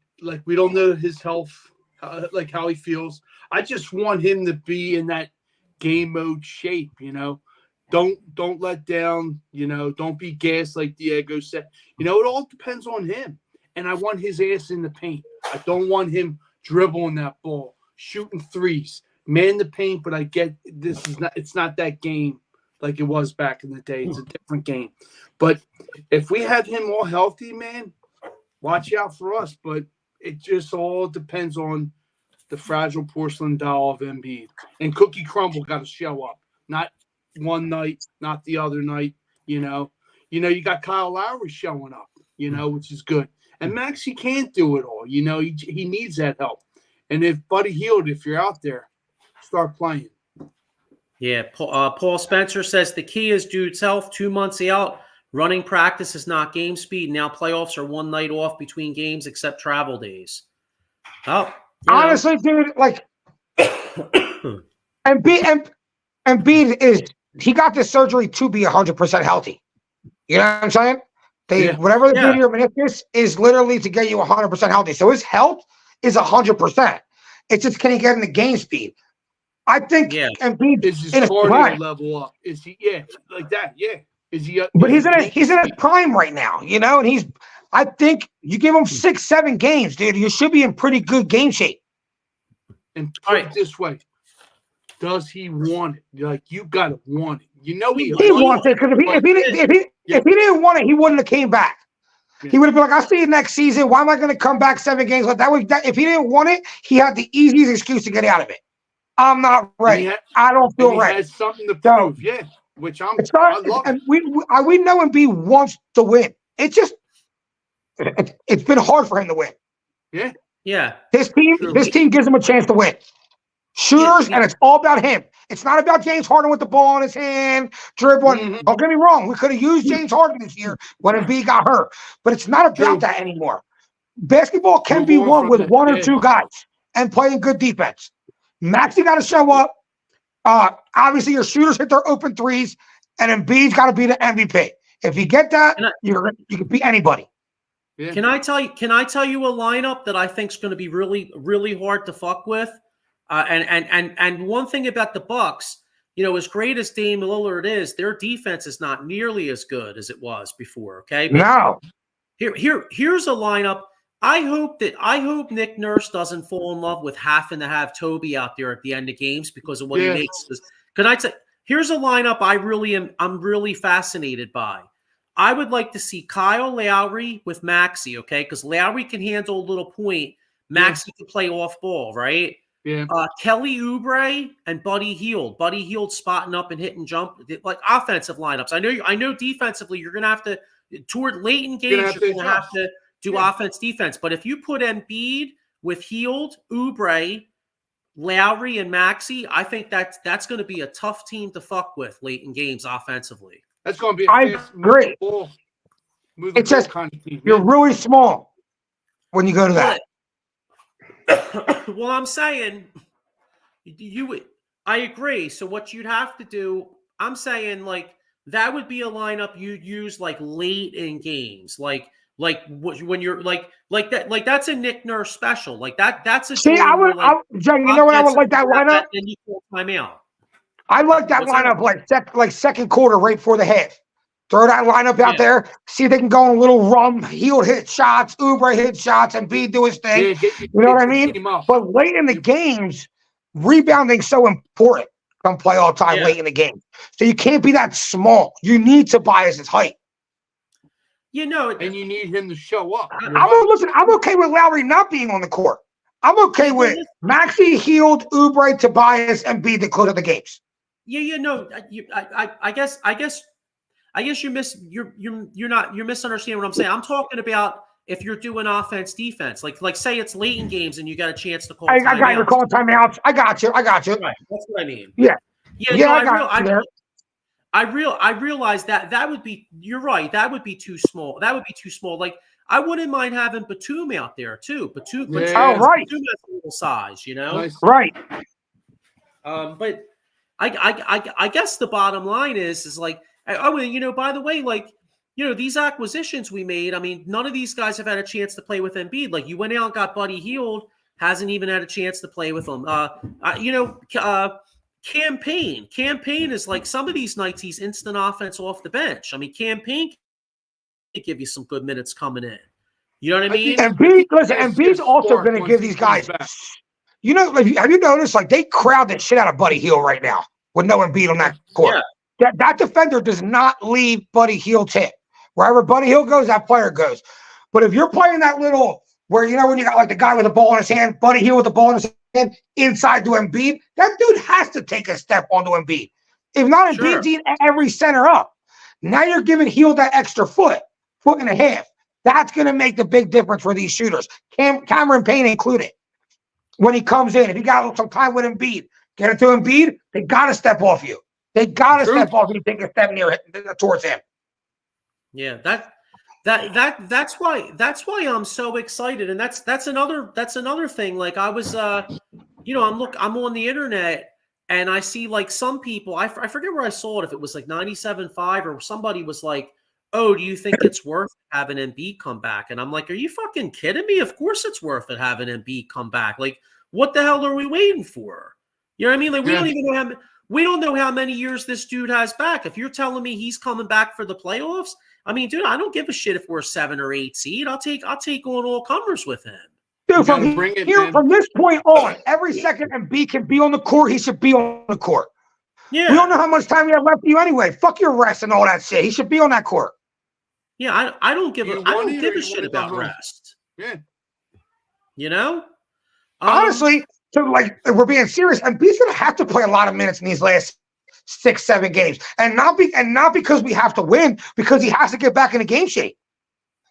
we don't know his health, how he feels. I just want him to be in that game mode shape, Don't let down, don't be gassed like Diego said. It all depends on him. And I want his ass in the paint. I don't want him dribbling that ball, shooting threes, man the paint, but I get it's not that game like it was back in the day. It's a different game. But if we have him all healthy, man, watch out for us. But it just all depends on the fragile porcelain doll of Embiid. And Cookie Crumble got to show up. Not one night, not the other night, You got Kyle Lowry showing up, which is good. And Maxey can't do it all. He needs that help. And if Buddy Hield, if you're out there, start playing. Yeah. Paul Spencer says the key is dude's health. 2 months out. Running practice is not game speed. Now playoffs are one night off between games except travel days. Oh, honestly, dude, Embiid he got this surgery to be 100% healthy. You know what I'm saying? Whatever they do to your meniscus is literally to get you 100% healthy. So his health is 100%. It's just, can he get in the game speed? I think Embiid is his cardio level up. Is he? Yeah, like that. Yeah. Is he? But he's in his prime right now, and I think you give him 6-7 games, dude. You should be in pretty good game shape. And put it this way. Does he want it? You gotta want it. He wants it, because if he didn't want it, he wouldn't have came back. Yeah. He would have been like, "I'll see you next season. Why am I going to come back 7 games?" Like that. If he didn't want it, he had the easiest excuse to get out of it. I'm not ready. I don't feel ready. He has something to prove. Which I love. And we know Embiid wants to win. It's just it's been hard for him to win. Yeah. Yeah. This team gives him a chance to win. Shooters, and it's all about him. It's not about James Harden with the ball in his hand, dribbling. Mm-hmm. Don't get me wrong. We could have used James Harden this year when Embiid got hurt. But it's not about that anymore. Basketball can be won with one or two guys and playing good defense. Maxey got to show up. Obviously, your shooters hit their open threes, and Embiid's got to be the MVP. If you get that, you can beat anybody. Yeah. Can I tell you a lineup that I think is going to be really, really hard to fuck with? And one thing about the Bucks, as great as Dame Lillard is, their defense is not nearly as good as it was before. Okay, but No. here's a lineup. I hope Nick Nurse doesn't fall in love with having to have Toby out there at the end of games because of what he makes. Can I say? Here's a lineup I'm really fascinated by. I would like to see Kyle Lowry with Maxey, okay? Because Lowry can handle a little point. Maxey can play off ball, right? Yeah. Kelly Oubre and Buddy Hield. Buddy Hield spotting up and hitting jump, like offensive lineups. I know defensively you're going to have to, toward late in games, you're going to have to do offense, defense. But if you put Embiid with Hield, Oubre, Lowry, and Maxey, I think that's going to be a tough team to fuck with late in games offensively. That's going to be I agree. It's just kind of team. You're really small when you go to that. Well, I'm saying I agree. So what you'd have to do, I'm saying like that would be a lineup you'd use like late in games, like when you're like that, like that's a Nick Nurse special, like that's a. See, Jay, you know what I would like that lineup? And you call timeout. I like that lineup like second quarter right before the half. Throw that lineup out there. See if they can go on a little run. He'll hit shots. Oubre hit shots. And B do his thing. You know what I mean? But late in the games, rebounding's so important come playoff time late in the game. So you can't be that small. You need Tobias's height. And you need him to show up. I'm okay with Lowry not being on the court. I'm okay with Maxey, Hield, Oubre, Tobias, and B to close out the games. I guess you're misunderstanding what I'm saying. I'm talking about if you're doing offense, defense, like say it's late in games and you got a chance to call. I got you calling timeouts. I got you. Right, that's what I mean. Yeah. I realize that would be. You're right. That would be too small. Like I wouldn't mind having Batum out there too. Batum has a little size, Nice. Right. But I guess the bottom line is like. By the way, these acquisitions we made, I mean, none of these guys have had a chance to play with Embiid. Like, you went out and got Buddy Hield, hasn't even had a chance to play with him. Campaign is like some of these nights he's instant offense off the bench. I mean, Campaign can give you some good minutes coming in. You know what I mean? Embiid's also going to give these guys. Have you noticed, like, they crowd the shit out of Buddy Hield right now with no Embiid on that court. Yeah. That defender does not leave Buddy Hield's hit. Wherever Buddy Hield goes, that player goes. But if you're playing that little where, when you got like the guy with the ball in his hand, Buddy Hield with the ball in his hand, inside to Embiid, that dude has to take a step onto Embiid. If not, Embiid's eating every center up. Now you're giving Hield that extra foot and a half. That's going to make the big difference for these shooters. Cameron Payne included. When he comes in, if you got some time with Embiid, get it to Embiid, they got to step off you. They got to step off and take a step towards him. Yeah, that's why I'm so excited, and that's another thing. Like I was, I'm on the internet and I see like some people. I forget where I saw it. If it was like 97.5 or somebody was like, "Oh, do you think it's worth having Embiid come back?" And I'm like, "Are you fucking kidding me? Of course it's worth it having Embiid come back. Like, what the hell are we waiting for? You know what I mean? Like we don't even know how." We don't know how many years this dude has back. If you're telling me he's coming back for the playoffs, I mean, dude, I don't give a shit if we're a 7 or 8 seed. I'll take on all comers with him. Dude, from this point on, every second Embiid can be on the court, he should be on the court. Yeah. We don't know how much time you have left for you anyway. Fuck your rest and all that shit. He should be on that court. Yeah, I don't give a shit about rest. Yeah. Honestly. So, like, if we're being serious, Embiid's going to have to play a lot of minutes in these last 6-7 games, and not because we have to win, because he has to get back into game shape.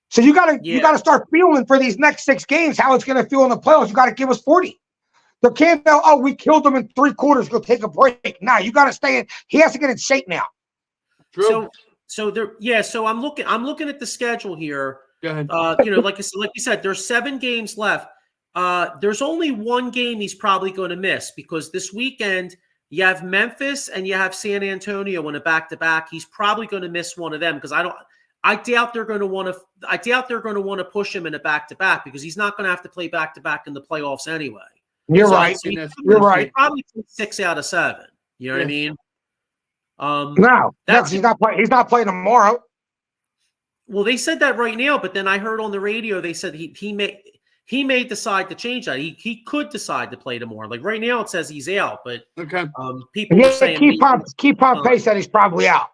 So you got to start feeling for these next 6 games how it's going to feel in the playoffs. You got to give us 40. There can't be, we killed them in 3 quarters. Go take a break. Nah, you got to stay in. He has to get in shape now. True. So I'm looking at the schedule here. Go ahead. Like you said, there's 7 games left. There's only one game he's probably going to miss because this weekend you have Memphis and you have San Antonio in a back-to-back. He's probably going to miss one of them because I doubt they're going to want to push him in a back-to-back because he's not going to have to play back-to-back in the playoffs anyway. You're right. You're right. Probably 6 out of 7. You know what I mean? No, because he's not playing. He's not playing tomorrow. Well, they said that right now, but then I heard on the radio they said he may decide to change that. He could decide to play tomorrow. Like right now, it says he's out, but Okay. people are saying keep Pompey said he's probably out.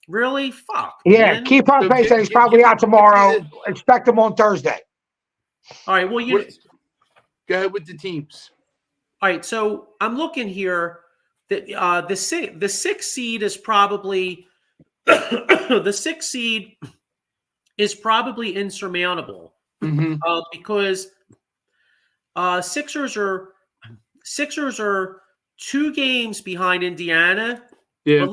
Really? Fuck. Yeah, man. keep Pompey said he's probably out tomorrow. Expect him on Thursday. All right. Well, go ahead with the teams. All right. So I'm looking here. The sixth seed is probably the sixth seed is probably insurmountable because Sixers are 2 games behind Indiana. Yeah.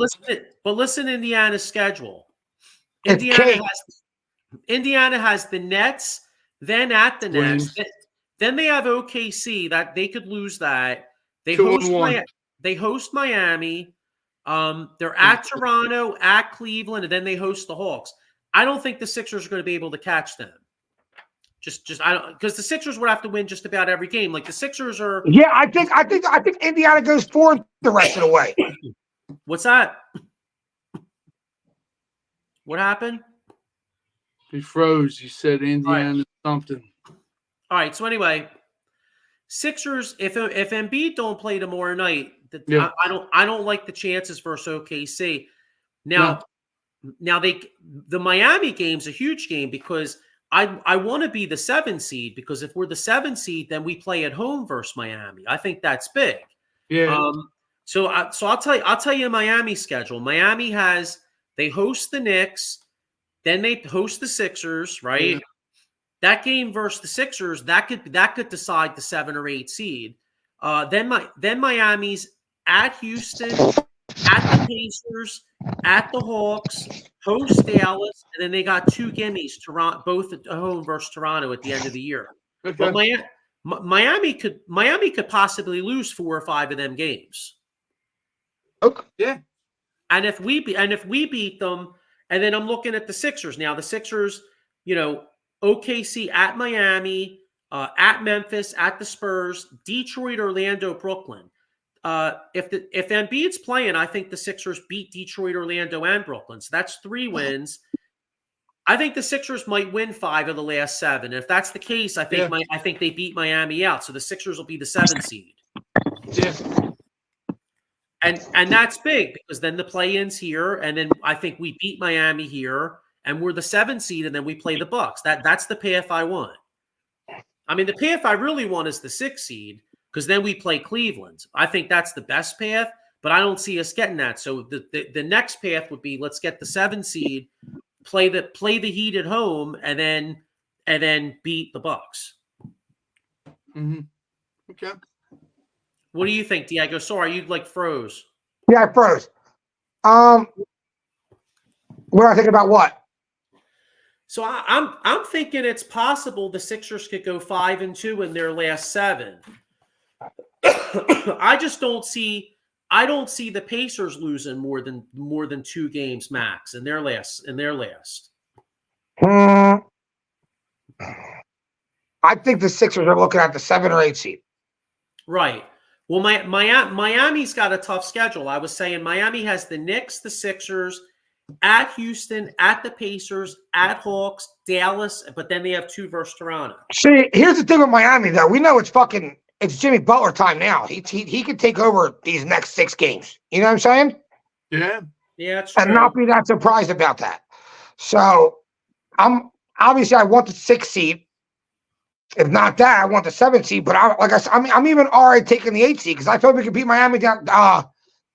But listen to Indiana's schedule. It's Indiana has the Nets, then at the Twins. Nets. Then they have OKC that they could lose that. They 2-1. host Miami. They're at Toronto, at Cleveland, and then they host the Hawks. I don't think the Sixers are going to be able to catch them. Just I don't, because the Sixers would have to win just about every game. Like the Sixers are. Yeah, I think Indiana goes 4 the rest of the way. What's that? What happened? He froze. You said Indiana something. All right. So anyway, Sixers. If Embiid don't play tomorrow night, I don't like the chances versus OKC. Now the Miami game's a huge game because I want to be the 7 seed because if we're the 7 seed, then we play at home versus Miami. I think that's big. Yeah. So I'll tell you Miami's schedule. Miami they host the Knicks, then they host the Sixers, right? Yeah. That game versus the Sixers, that could decide the 7 or 8 seed. Then Miami's at Houston, at the Pacers, at the Hawks, host Dallas, and then they got 2 gimmies, Toronto, both at home versus Toronto at the end of the year. Okay. But Miami could possibly lose 4 or 5 of them games. Okay. Yeah. And if we beat them, and then I'm looking at the Sixers now. The Sixers, OKC at Miami, at Memphis, at the Spurs, Detroit, Orlando, Brooklyn. If Embiid's playing, I think the Sixers beat Detroit, Orlando, and Brooklyn. So that's 3 wins. I think the Sixers might win 5 of the last 7. If that's the case, I think they beat Miami out. So the Sixers will be the 7 seed. Yeah. And that's big because then the play-in's here, and then I think we beat Miami here, and we're the 7 seed, and then we play the Bucks. That's the path I want. I mean, the path I really want is the 6 seed because then we play Cleveland. I think that's the best path, but I don't see us getting that. So the next path would be let's get the 7 seed, play the Heat at home, and then beat the Bucks. Mm-hmm. Okay. What do you think, Diego? Sorry, you froze. Yeah, I froze. What do I think about what? So I'm thinking it's possible the Sixers could go 5-2 in their last 7. I just don't see the Pacers losing more than 2 games max in their last. I think the Sixers are looking at the 7 or 8 seed. Right. Well, Miami's got a tough schedule. I was saying Miami has the Knicks, the Sixers, at Houston, at the Pacers, at Hawks, Dallas, but then they have 2 versus Toronto. See, here's the thing with Miami, though. We know it's Jimmy Butler time now. He could take over these next 6 games. You know what I'm saying? Yeah. Yeah, that's true. And not be that surprised about that. So, I want the 6 seed. If not that, I want the 7 seed. But I'm even all right taking the 8 seed because I feel we could beat Miami down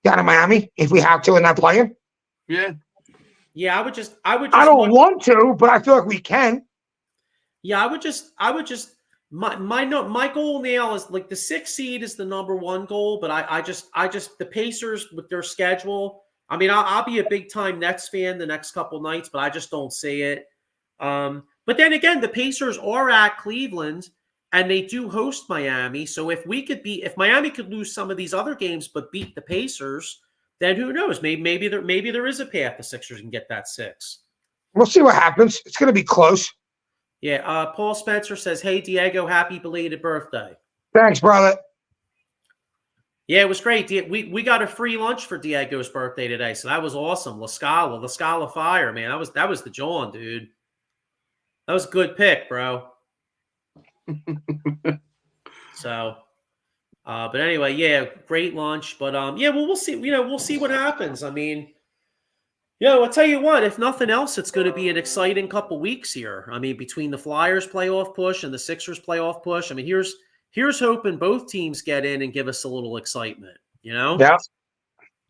in Miami if we have to and not playing. Yeah. Yeah, I would just. I don't want to, but I feel like we can. Yeah, I would just. My goal now is the 6 seed is the number 1 goal, but I just the Pacers with their schedule. I mean, I'll be a big time Nets fan the next couple nights, but I just don't see it. But then again, the Pacers are at Cleveland and they do host Miami. So if Miami could lose some of these other games but beat the Pacers, then who knows? Maybe there is a path the Sixers can get that 6. We'll see what happens. It's going to be close. Yeah. Paul Spencer says, "Hey Diego, happy belated birthday." Thanks, brother. Yeah, it was great. We got a free lunch for Diego's birthday today, so that was awesome. La Scala Fire, man. That was the John, dude. That was a good pick, bro. So, but anyway, yeah, great lunch. But yeah, well, we'll see. We'll see what happens. I mean, I'll tell you what. If nothing else, it's going to be an exciting couple weeks here. I mean, between the Flyers playoff push and the Sixers playoff push. I mean, here's hoping both teams get in and give us a little excitement. Yeah,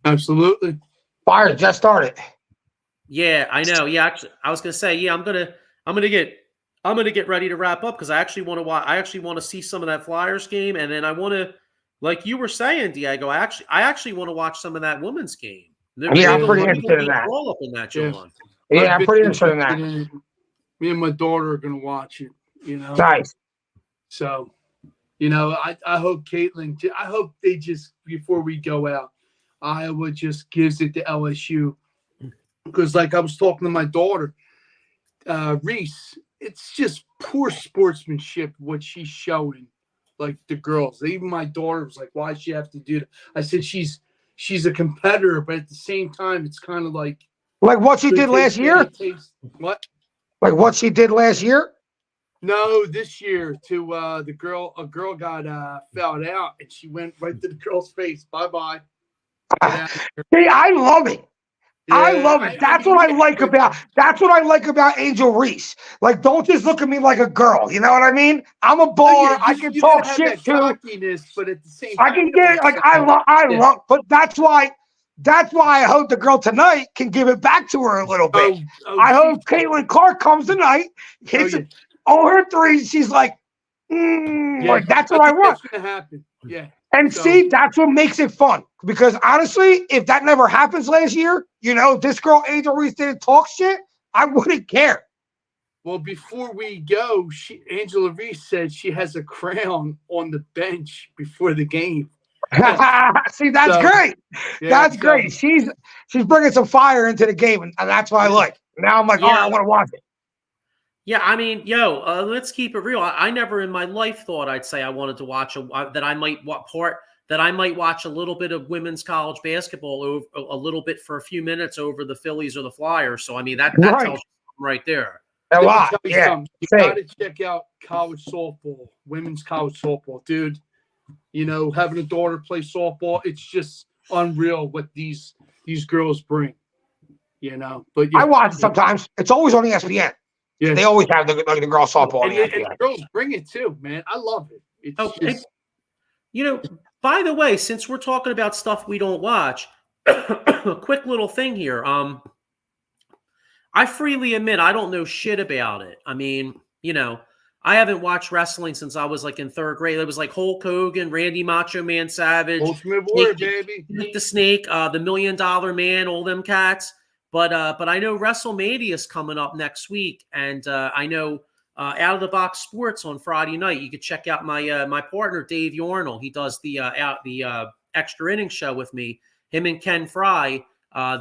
absolutely. Fire just started. Yeah, I know. Yeah, actually, I was going to say, yeah, I'm gonna get ready to wrap up because I actually want to watch. I actually want to see some of that Flyers game, and then I want to, like you were saying, Diego. I actually want to watch some of that women's game. Yeah, I'm pretty interested in that. All up in that, John. Yeah, I'm pretty interested in that. Me and my daughter are gonna watch it. Nice. So, I hope Caitlin. I hope they just before we go out, Iowa just gives it to LSU because, like I was talking to my daughter, Reese. It's just poor sportsmanship what she's showing, like the girls. Even my daughter was like, "Why does she have to do that?" I said, "She's a competitor, but at the same time, it's kind of like what she did last year. What? Like what she did last year? No, this year to the girl. A girl got fouled out, and she went right to the girl's face. Bye. See, I love it. Yeah, I love it. That's what I like about. That's what I like about Angel Reese. Like, don't just look at me like a girl. You know what I mean? I'm a baller. I can talk shit too. But at the same time, I can get it. Like I love. But that's why I hope the girl tonight can give it back to her a little bit. I hope Caitlin Clark comes tonight, hits all her threes. She's like, like that's what I want. That's gonna happen. Yeah. And see, that's what makes it fun. Because honestly, if that never happens last year, this girl Angel Reese didn't talk shit, I wouldn't care. Well, before we go, Angela Reese said she has a crown on the bench before the game. See, that's great. Yeah, that's great. She's bringing some fire into the game, and that's what I like. Now I'm like, I want to watch it. Yeah, I mean, let's keep it real. I never in my life thought I'd say I wanted to watch that I might watch a little bit of women's college basketball a little bit for a few minutes over the Phillies or the Flyers. So I mean that tells you right there. A lot. Yeah. You got to check out college softball, women's college softball, dude. Having a daughter play softball, it's just unreal what these girls bring. But I watch it sometimes. It's always on ESPN. Yeah, they always have the girl softball. And the girls bring it too, man. I love it. It's by the way, since we're talking about stuff we don't watch, a quick little thing here. I freely admit I don't know shit about it. I mean, I haven't watched wrestling since I was like in third grade. It was like Hulk Hogan, Randy Macho Man Savage, Ultimate Warrior, baby, the Snake, the $1 Million Man, all them cats. But I know WrestleMania is coming up next week, and I know Out of the Box Sports on Friday night. You could check out my partner Dave Yornell. He does the extra innings show with me. Him and Ken Fry.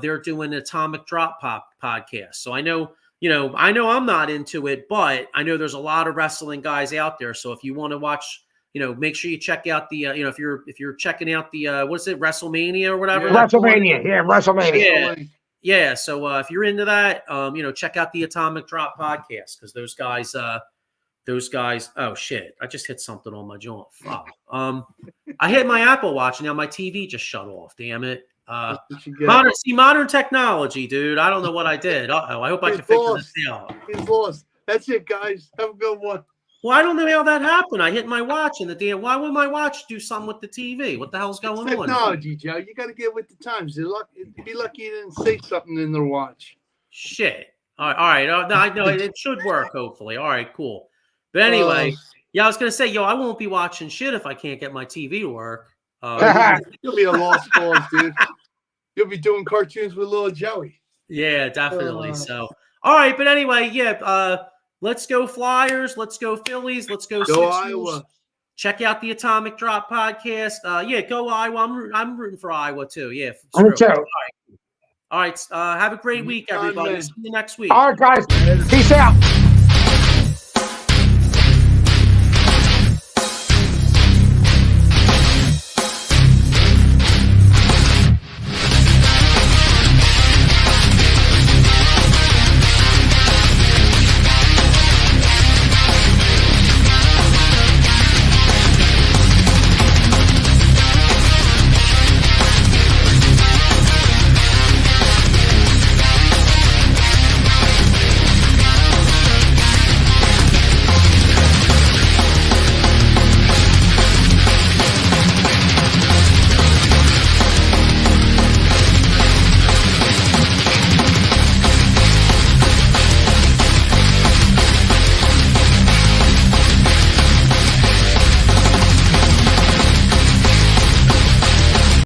They're doing an Atomic Drop Pop podcast. So I know I'm not into it, but I know there's a lot of wrestling guys out there. So if you want to watch, make sure you check out the if you're checking out the what's it, WrestleMania or whatever. WrestleMania. Yeah, so if you're into that, check out the Atomic Drop podcast because those guys. Oh shit! I just hit something on my jaw. Fuck. I hit my Apple Watch and now my TV just shut off. Damn it! Modern technology, dude. I don't know what I did. I hope I can figure this out. He's lost. That's it, guys. Have a good one. Well, I don't know how that happened. I hit my watch and the damn. Why would my watch do something with the TV? What the hell's going on? Technology, Joe. You got to get with the times. Be lucky you didn't say something in their watch. Shit. All right. I know it should work. Hopefully. All right. Cool. But anyway, I was gonna say, I won't be watching shit if I can't get my TV to work. You'll be a lost cause, dude. You'll be doing cartoons with little Joey. Yeah, definitely. So, all right. But anyway, let's go Flyers. Let's go Phillies. Let's go Sixers. Iowa. Check out the Atomic Drop podcast. Go Iowa. I'm rooting for Iowa too. Yeah. Me too. All right. Have a great week, everybody. See you next week. All right, guys. Peace out.